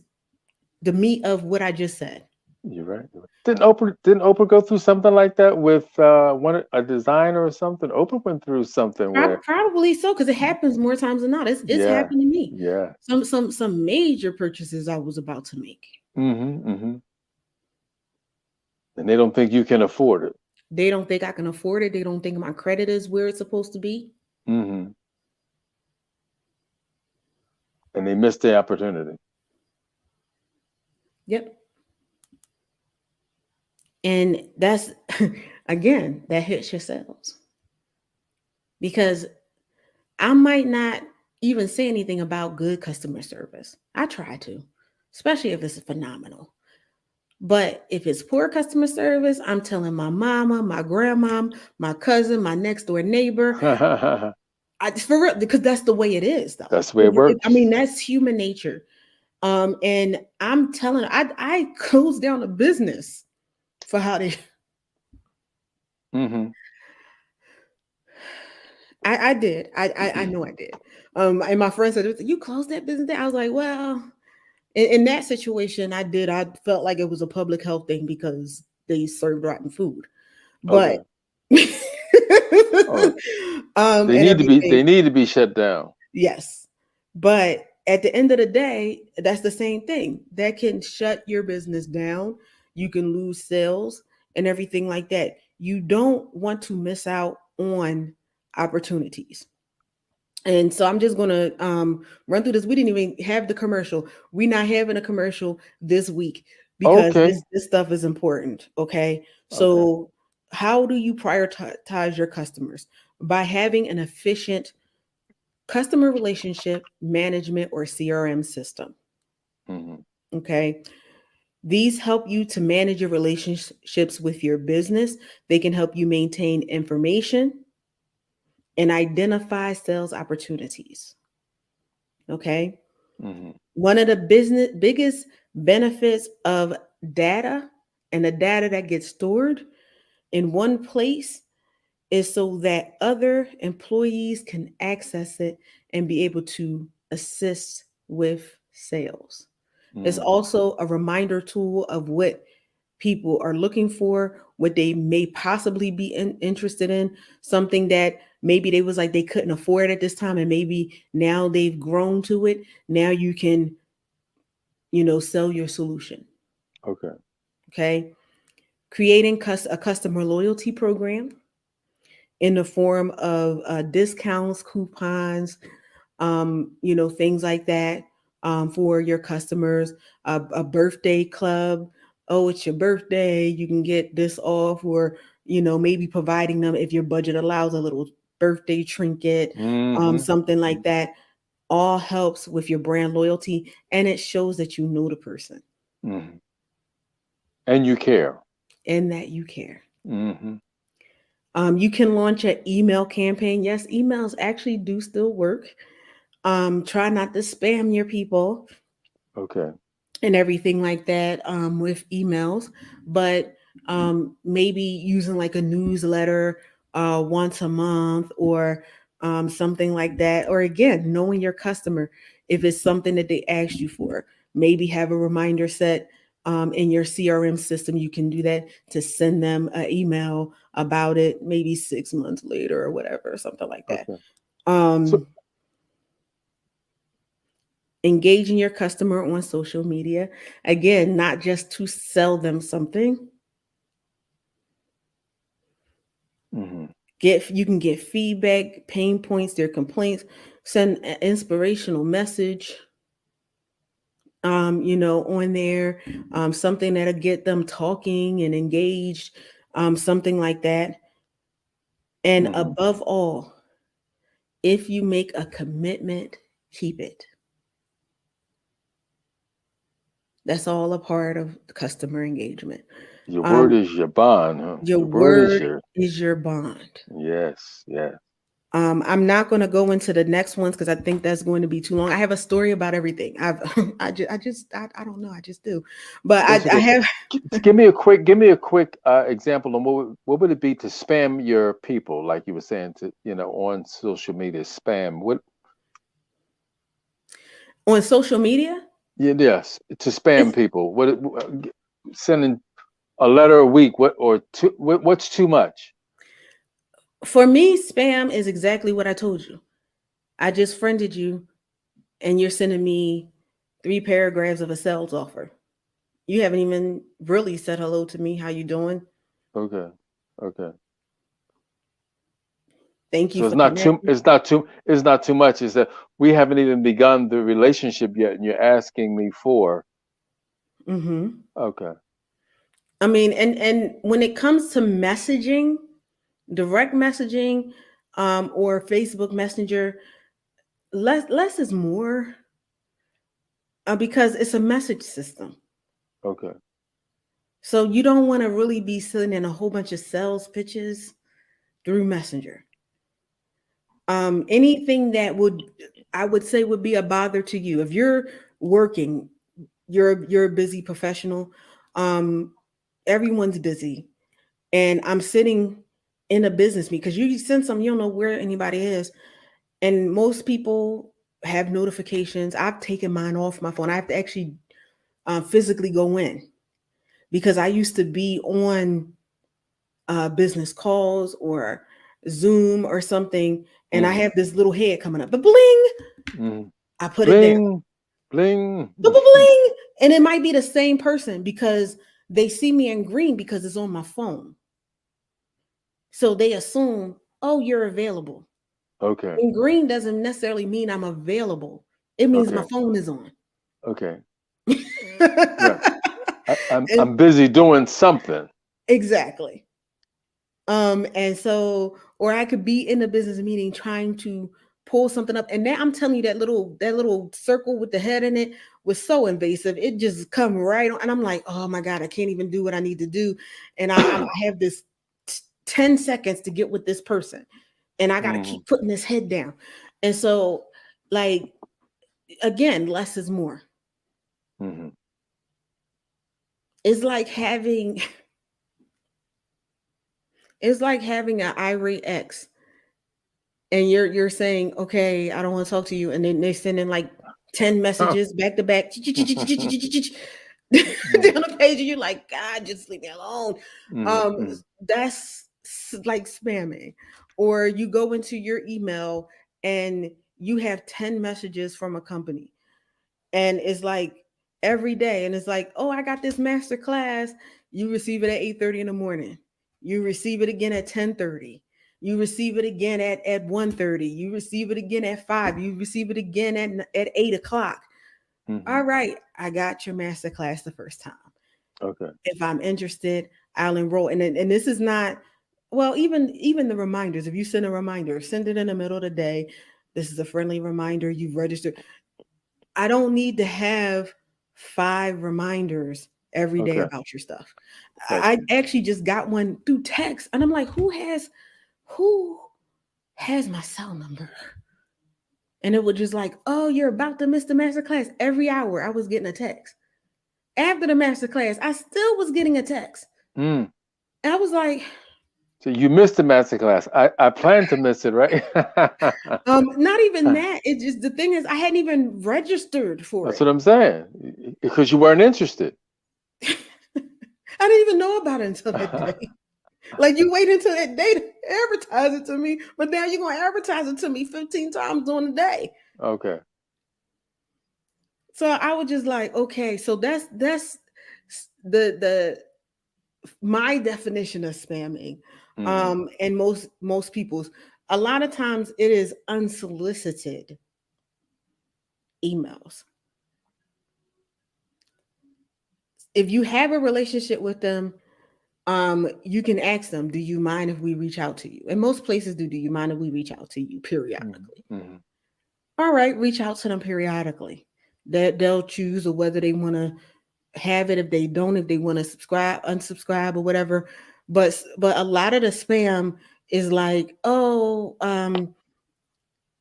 the meat of what I just said. You're right. Didn't Oprah go through something like that with one a designer or something? Oprah went through something where Probably so, because it happens more times than not. It's yeah, happened to me. yeah. Some major purchases I was about to make. Mm-hmm. Mm-hmm. And they don't think you can afford it. They don't think I can afford it. They don't think my credit is where it's supposed to be. Mm-hmm. And they missed the opportunity. Yep. And that's again, that hits yourselves. Because I might not even say anything about good customer service. I try to, especially if it's phenomenal. But if it's poor customer service, I'm telling my mama, my grandma, my cousin, my next door neighbor. For real, because that's the way it is, though. That's the way it I works. mean, that's human nature. And I'm telling, I closed down a business for how they. Mm-hmm. I did. I know I did. And my friend said, "You closed that business down?" I was like, "Well, in that situation, I did. I felt like it was a public health thing because they served rotten food, but." Okay. Oh, And everything. they need to be shut down. Yes. But at the end of the day, that's the same thing. That can shut your business down. You can lose sales and everything like that. You don't want to miss out on opportunities. And so I'm just gonna run through this. We didn't even have the commercial. We're not having a commercial this week because Okay. this stuff is important. Okay. Okay. So how do you prioritize your customers? By having an efficient customer relationship management or CRM system. Mm-hmm. Okay. These help you to manage your relationships with your business. They can help you maintain information and identify sales opportunities. Okay. Mm-hmm. One of the biggest benefits of data and the data that gets stored in one place is so that other employees can access it and be able to assist with sales. It's Mm-hmm. also a reminder tool of what people are looking for, what they may possibly be interested in, something that maybe they was like they couldn't afford at this time, and maybe now they've grown to it. Now you can, sell your solution. Okay. Okay. Creating a customer loyalty program in the form of discounts, coupons, things like that, for your customers. A birthday club. Oh, it's your birthday. You can get this off, or maybe providing them, if your budget allows, a little birthday trinket, Mm-hmm. something like that. All helps with your brand loyalty, and it shows that you know the person Mm-hmm. And you care. and that you care. Mm-hmm. You can launch an email campaign. Yes, emails actually do still work. Try not to spam your people Okay. and everything like that, with emails, but maybe using like a newsletter once a month, or something like that. Or again, knowing your customer, if it's something that they asked you for, maybe have a reminder set in your CRM system. You can do that to send them an email about it, maybe 6 months later or whatever, something like that. Okay. So, Um, Engaging your customer on social media, again, not just to sell them something. mm-hmm. You can get feedback, pain points, their complaints, send an inspirational message, on there, something that'll get them talking and engaged, something like that. And Mm-hmm. above all, if you make a commitment, keep it. That's all a part of customer engagement. Your word Um, is your bond, huh? your Your word is word your is your bond. yes, yes. I'm not going to go into the next ones because I think that's going to be too long. I have a story about everything. I don't know. I just do, but That's I okay. have. Give me a quick example of what would it be to spam your people, like you were saying, to on social media, spam. What? On social media. Yeah, yes, to spam It's, people. Sending a letter a week? What's too much? for me, spam is exactly what I told you. I just friended you, and you're sending me 3 paragraphs of a sales offer. You haven't even really said hello to me. How you doing? Okay, okay. Thank you So for connecting. it's not too much. Is that we haven't even begun the relationship yet, and you're asking me for? Hmm. Okay. I mean, and when it comes to messaging, direct messaging, or Facebook Messenger, less is more, because it's a message system. Okay. So you don't want to really be sending a whole bunch of sales pitches through Messenger. Anything that would, I would say, would be a bother to you if you're working, you're a busy professional. Um, Everyone's busy, and I'm sitting in a business meeting because you send some, you don't know where anybody is, and most people have notifications. I've taken mine off my phone. I have to actually physically go in because I used to be on business calls or Zoom or something, and I Mm-hmm. have this little head coming up, but bling, Mm-hmm. I put it down, Bling, bling. but bling, and it might be the same person because they see me in green because it's on my phone, so they assume, oh, you're available. Okay. And green doesn't necessarily mean I'm available. It means my Okay. phone is on. Okay. Right. And I'm busy doing something. exactly. And so, or I could be in a business meeting trying to pull something up, and now I'm telling you, that little circle with the head in it was so invasive. It just come right on, and I'm like, oh my god, I can't even do what I need to do, and I have this 10 seconds to get with this person, and I got to Hmm. keep putting this head down, and so, like, again, less is more. Hmm. It's like having it's like having an irate ex, and you're saying, okay, I don't want to talk to you, and then they send in like 10 messages back to back. Mm, down the page, and you're like, God, just leave me alone. mm, Um, mm. that's like spamming. Or you go into your email and you have 10 messages from a company, and it's like every day, and it's like, oh, I got this master class. You receive it at 8:30 in the morning. You receive it again at 10:30. You receive it again at 1:30. You receive it again at 5. You receive it again at 8 o'clock. Mhm. All right, I got your master class the first time. Okay. If I'm interested, I'll enroll. And this is not, well, even the reminders. If you send a reminder, send it in the middle of the day. This is a friendly reminder. You've registered. I don't need to have 5 reminders every day Okay. about your stuff. I Gotcha. actually just got one through text, and I'm like, who has my cell number? And it was just like, oh, you're about to miss the master class. Every hour I was getting a text. After the master class, I still was getting a text. Mm. And I was like, So you missed the master class. I plan to miss it, right? not even that. It just, the thing is, I hadn't even registered for That's it. what I'm saying. Because you weren't interested. I didn't even know about it until that day. Like, you wait until that day to advertise it to me, but now you're gonna advertise it to me 15 times during the day. Okay. So I was just like, okay, so that's the my definition of spamming. Hmm. And most people's, a lot of times it is unsolicited emails. If you have a relationship with them, you can ask them, do you mind if we reach out to you? And most places do you mind if we reach out to you Hmm. periodically? Hmm. All right, reach out to them periodically. That they'll choose or whether they want to have it. If they don't, if they want to subscribe, unsubscribe, or whatever. But a lot of the spam is like, oh,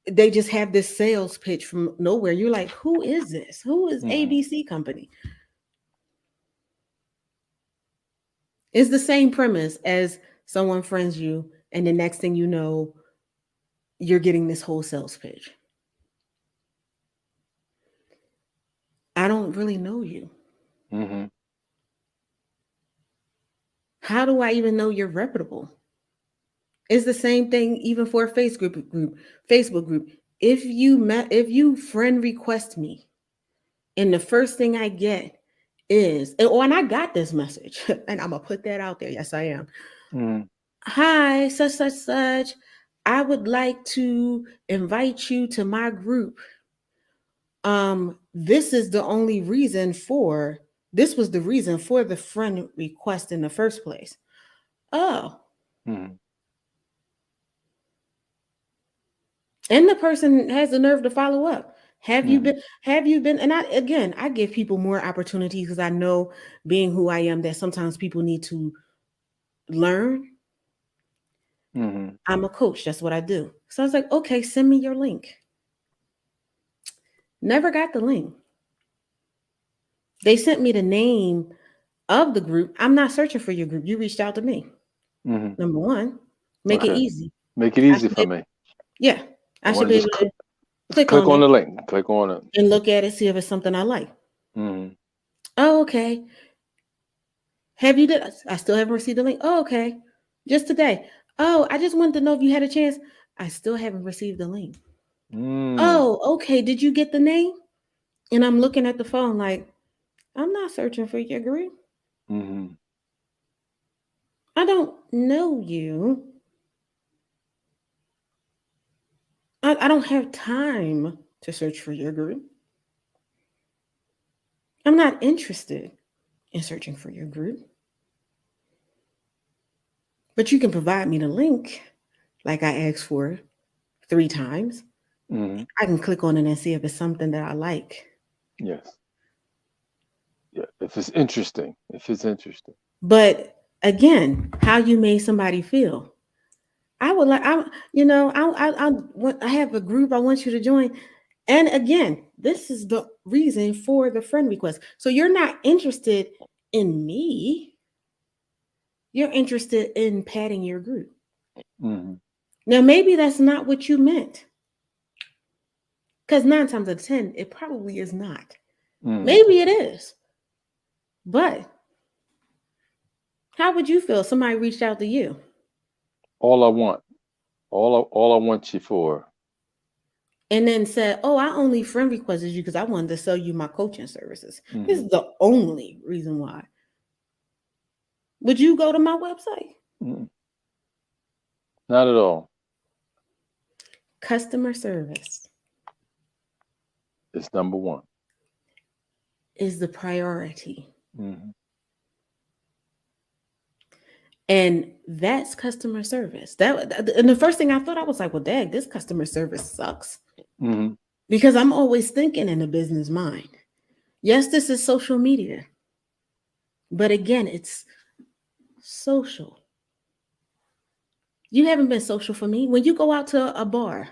they just have this sales pitch from nowhere. You're like, who is this? Who is Hmm. ABC company? It's the same premise as someone friends you, and the next thing you know, you're getting this whole sales pitch. I don't really know you. Hmm. How do I even know you're reputable? It's the same thing even for a Facebook group. If you friend request me, and the first thing I get is, and I got this message, and I'm gonna put that out there. Yes, I am. Hmm. Hi, such such such. I would like to invite you to my group. This is the only reason for this was the reason for the friend request in the first place. Oh, Hmm. and the person has the nerve to follow up. Hmm. Have you been, and I give people more opportunities because I know, being who I am, that sometimes people need to learn. Hmm. I'm a coach, that's what I do. So I was like, okay, send me your link. Never got the link. They sent me the name of the group. I'm not searching for your group. You reached out to me. Hmm. Number one, make it Okay. easy. Make it I easy should for be, me. yeah, I I should want to be just able to click click on on it the link. Click on it. and look at it, see if it's something I like. Hmm. Oh, okay. Have you did? I still haven't received the link. Oh, okay. Just today. Oh, I just wanted to know if you had a chance. I still haven't received the link. Mm. Oh, okay. Did you get the name? And I'm looking at the phone like, I'm not searching for your group. Hmm. I don't know you. I don't have time to search for your group. I'm not interested in searching for your group. But you can provide me the link like I asked for 3 times. Hmm. I can click on it and see if it's something that I like. Yes. Yeah. If it's interesting. If it's interesting. But again, how you made somebody feel. I would like, I have a group I want you to join. And again, this is the reason for the friend request. So you're not interested in me, you're interested in padding your group. Hmm. Now, maybe that's not what you meant, because 9 times out of 10, it probably is not. Hmm. Maybe it is. But how would you feel if somebody reached out to you All I want, all I want you for. and then said, "Oh, I only friend requested you because I wanted to sell you my coaching services. This Hmm. is the only reason why." Would you go to my website? Mm, not at all. Customer service It's number one. is the priority. Hmm. And that's customer service. And the first thing I thought, I was like, well, dang, this customer service sucks. Hmm. Because I'm always thinking in a business mind. Yes, this is social media. But again, it's social. You haven't been social for me. When you go out to a bar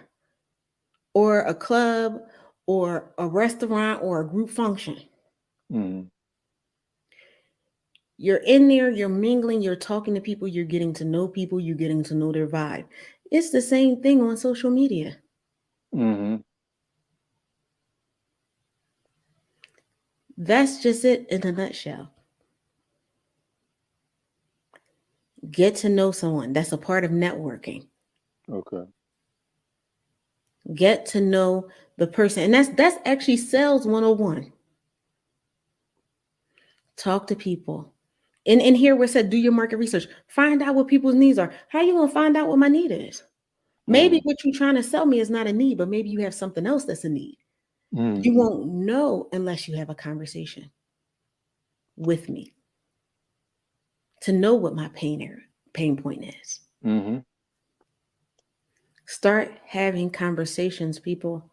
or a club or a restaurant or a group function, Hmm. you're in there, you're mingling, you're talking to people, you're getting to know people, you're getting to know their vibe. It's the same thing on social media. Hmm. That's just it in a nutshell. Get to know someone. That's a part of networking. Okay. Get to know the person. And that's actually sales 101. Talk to people. And here we said do your market research. Find out what people's needs are. How are you gonna find out what my need is? Maybe Hmm. what you're trying to sell me is not a need, but maybe you have something else that's a need. Hmm. You won't know unless you have a conversation with me to know what my pain point is. Hmm. Start having conversations, people.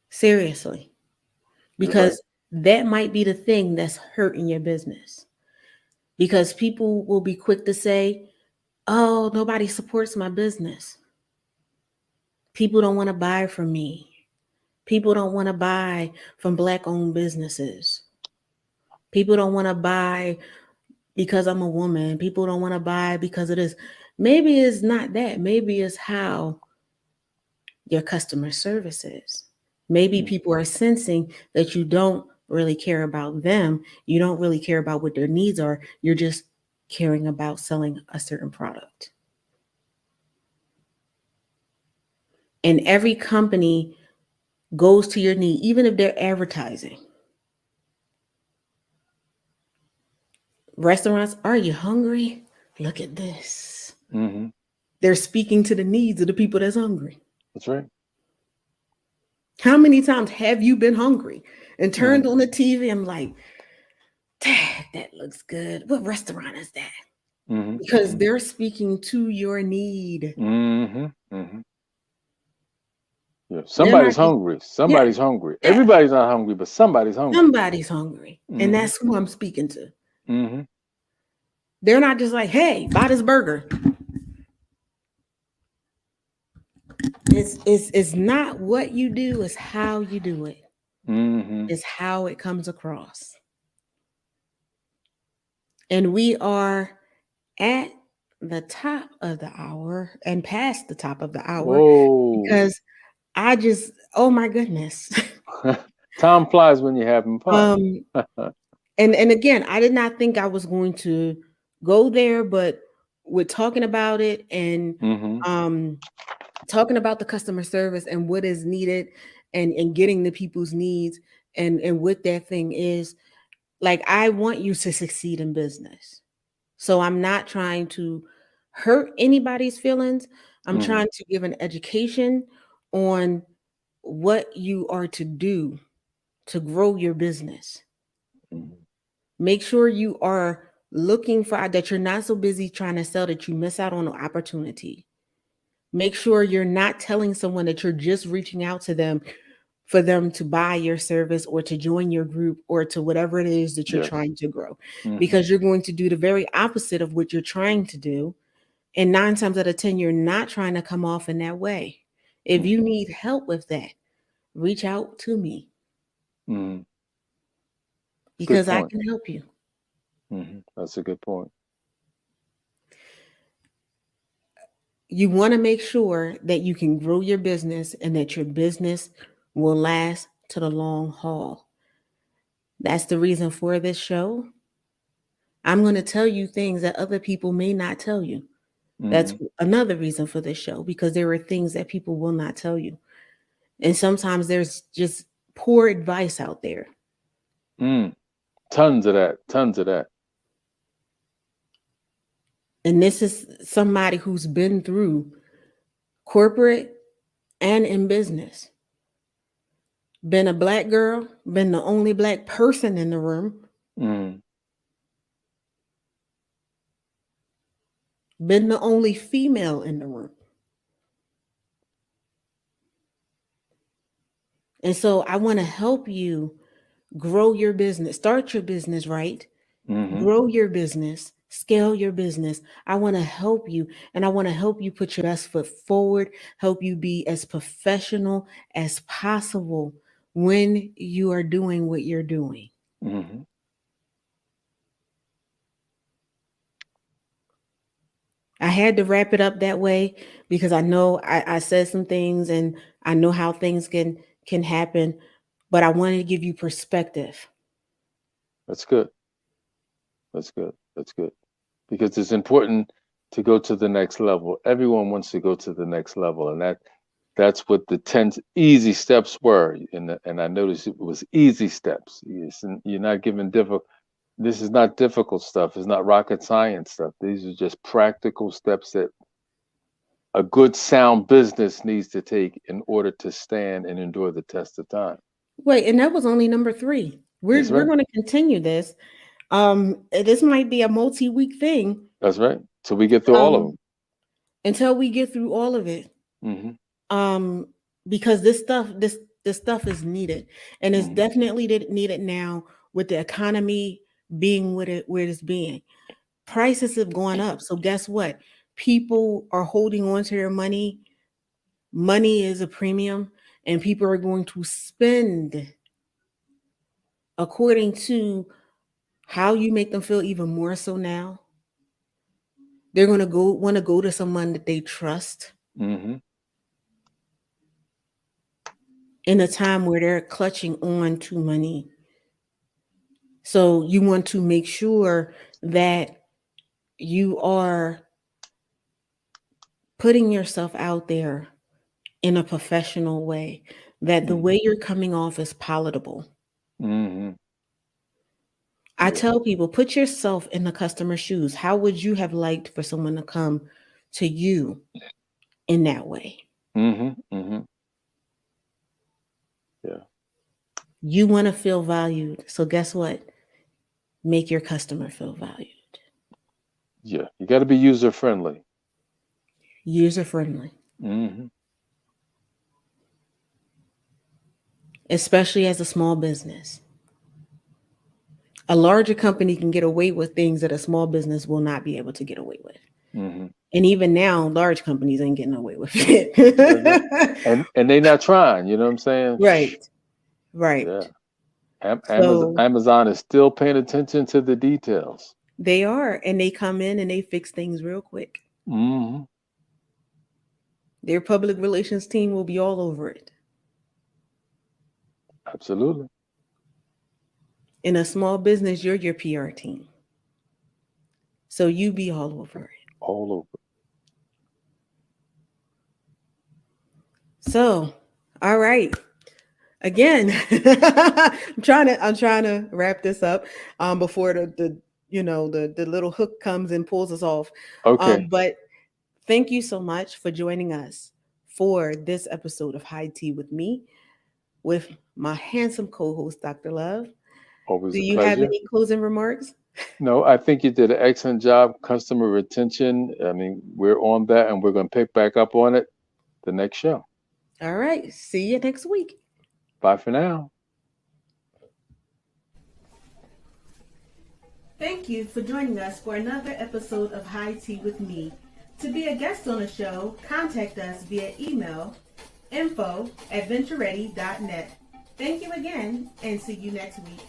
Seriously. You're right. Because that might be the thing that's hurting your business. Because people will be quick to say, oh, nobody supports my business. People don't want to buy from me. People don't want to buy from Black owned businesses. People don't want to buy because I'm a woman. People don't want to buy because it is. Maybe it's not that. Maybe it's how your customer service is. Maybe Mm. people are sensing that you don't really care about them. You don't really care about what their needs are. You're just caring about selling a certain product. And every company goes to your need, even if they're advertising. Restaurants, are you hungry? Look at this. Hmm. They're speaking to the needs of the people that's hungry. That's right. How many times have you been hungry and Hmm. turned on the TV and like, dang, that looks good. What restaurant is that? Hmm. Because Hmm. they're speaking to your need. Hmm. Hmm. Yeah. They're not Somebody's just, hungry. yeah, Somebody's hungry. yeah, Everybody's not hungry, but somebody's hungry. somebody's hungry. And Hmm. that's who I'm speaking to. Hmm. They're not just like, hey, buy this burger. It's not what you do, it's how you do it. Hmm. It's how it comes across. And we are at the top of the hour and past the top of the hour Whoa. because I just, oh my goodness. Time flies when you're having fun. um and again, I did not think I was going to go there, but with talking about it and Hmm. um talking about the customer service and what is needed and getting the people's needs and what that thing is, like I want you to succeed in business. So I'm not trying to hurt anybody's feelings. I'm Hmm. trying to give an education on what you are to do to grow your business. Hmm. Make sure you are looking for that you're not so busy trying to sell that you miss out on an opportunity. Make sure you're not telling someone that you're just reaching out to them for them to buy your service or to join your group or to whatever it is that you're Yes. trying to grow, Hmm. because you're going to do the very opposite of what you're trying to do. And 9 times out of 10, you're not trying to come off in that way. If Hmm. you need help with that, reach out to me Hmm. Good because I point. can help you. That's a good point. You want to make sure that you can grow your business and that your business will last to the long haul. That's the reason for this show. I'm going to tell you things that other people may not tell you. That's Mm-hmm. another reason for this show, because there are things that people will not tell you. And sometimes there's just poor advice out there. Mm. Tons of that. Tons of that. And this is somebody who's been through corporate and in business. Been a black girl, been the only black person in the room, Mm. been the only female in the room. And so I want to help you grow your business, start your business right, Mm-hmm. grow your business, scale your business. I want to help you, and I want to help you put your best foot forward, help you be as professional as possible when you are doing what you're doing. Mm-hmm. I had to wrap it up that way because I know I said some things and I know how things can happen, but I wanted to give you perspective. That's good. That's good. That's good. Because it's important to go to the next level. Everyone wants to go to the next level, and that's what the 10 easy steps were. And I noticed it was easy steps. You're not given difficult. This is not difficult stuff. It's not rocket science stuff. These are just practical steps that a good sound business needs to take in order to stand and endure the test of time. Wait, and that was only number 3. That's We're right. going to continue this. This might be a multi-week thing. That's right. So we get through all of Um, them. until we get through all of it. Mm-hmm. Um, because this stuff is needed, and it's Mm-hmm. definitely needed now with the economy being where it's being. Prices have gone up. So guess what? People are holding on to their money. Money is a premium, and people are going to spend according to how you make them feel, even more so now. They're going to want to go to someone that they trust Mm-hmm. in a time where they're clutching on to money. So you want to make sure that you are putting yourself out there in a professional way, that the Mm-hmm. way you're coming off is palatable. Mm-hmm. I Yeah. tell people, put yourself in the customer's shoes. How would you have liked for someone to come to you in that way? Mm-hmm. Mm-hmm. Yeah. You want to feel valued. So guess what? Make your customer feel valued. Yeah. You got to be user friendly. User friendly, Mm-hmm. especially as a small business. A larger company can get away with things that a small business will not be able to get away with. Mm-hmm. And even now, large companies ain't getting away with That's right. it. And they not trying. You know what I'm saying? Right, Yeah. right. Amazon, So Amazon is still paying attention to the details. they are, and they come in and they fix things real quick. Mm-hmm. Their public relations team will be all over it. Absolutely. In a small business, you're your PR team. So you be all over it. All over. So, all right. Again, I'm trying to wrap this up before the little hook comes and pulls us off. Okay. But thank you so much for joining us for this episode of High Tea with me, with my handsome co-host, Dr. Love. Always Do a you have pleasure. any closing remarks? No, I think you did an excellent job. Customer retention. I mean, we're on that and we're going to pick back up on it the next show. All right. See you next week. Bye for now. Thank you for joining us for another episode of High Tea with me. To be a guest on the show, contact us via email info@ventureready.net. Thank you again, and see you next week.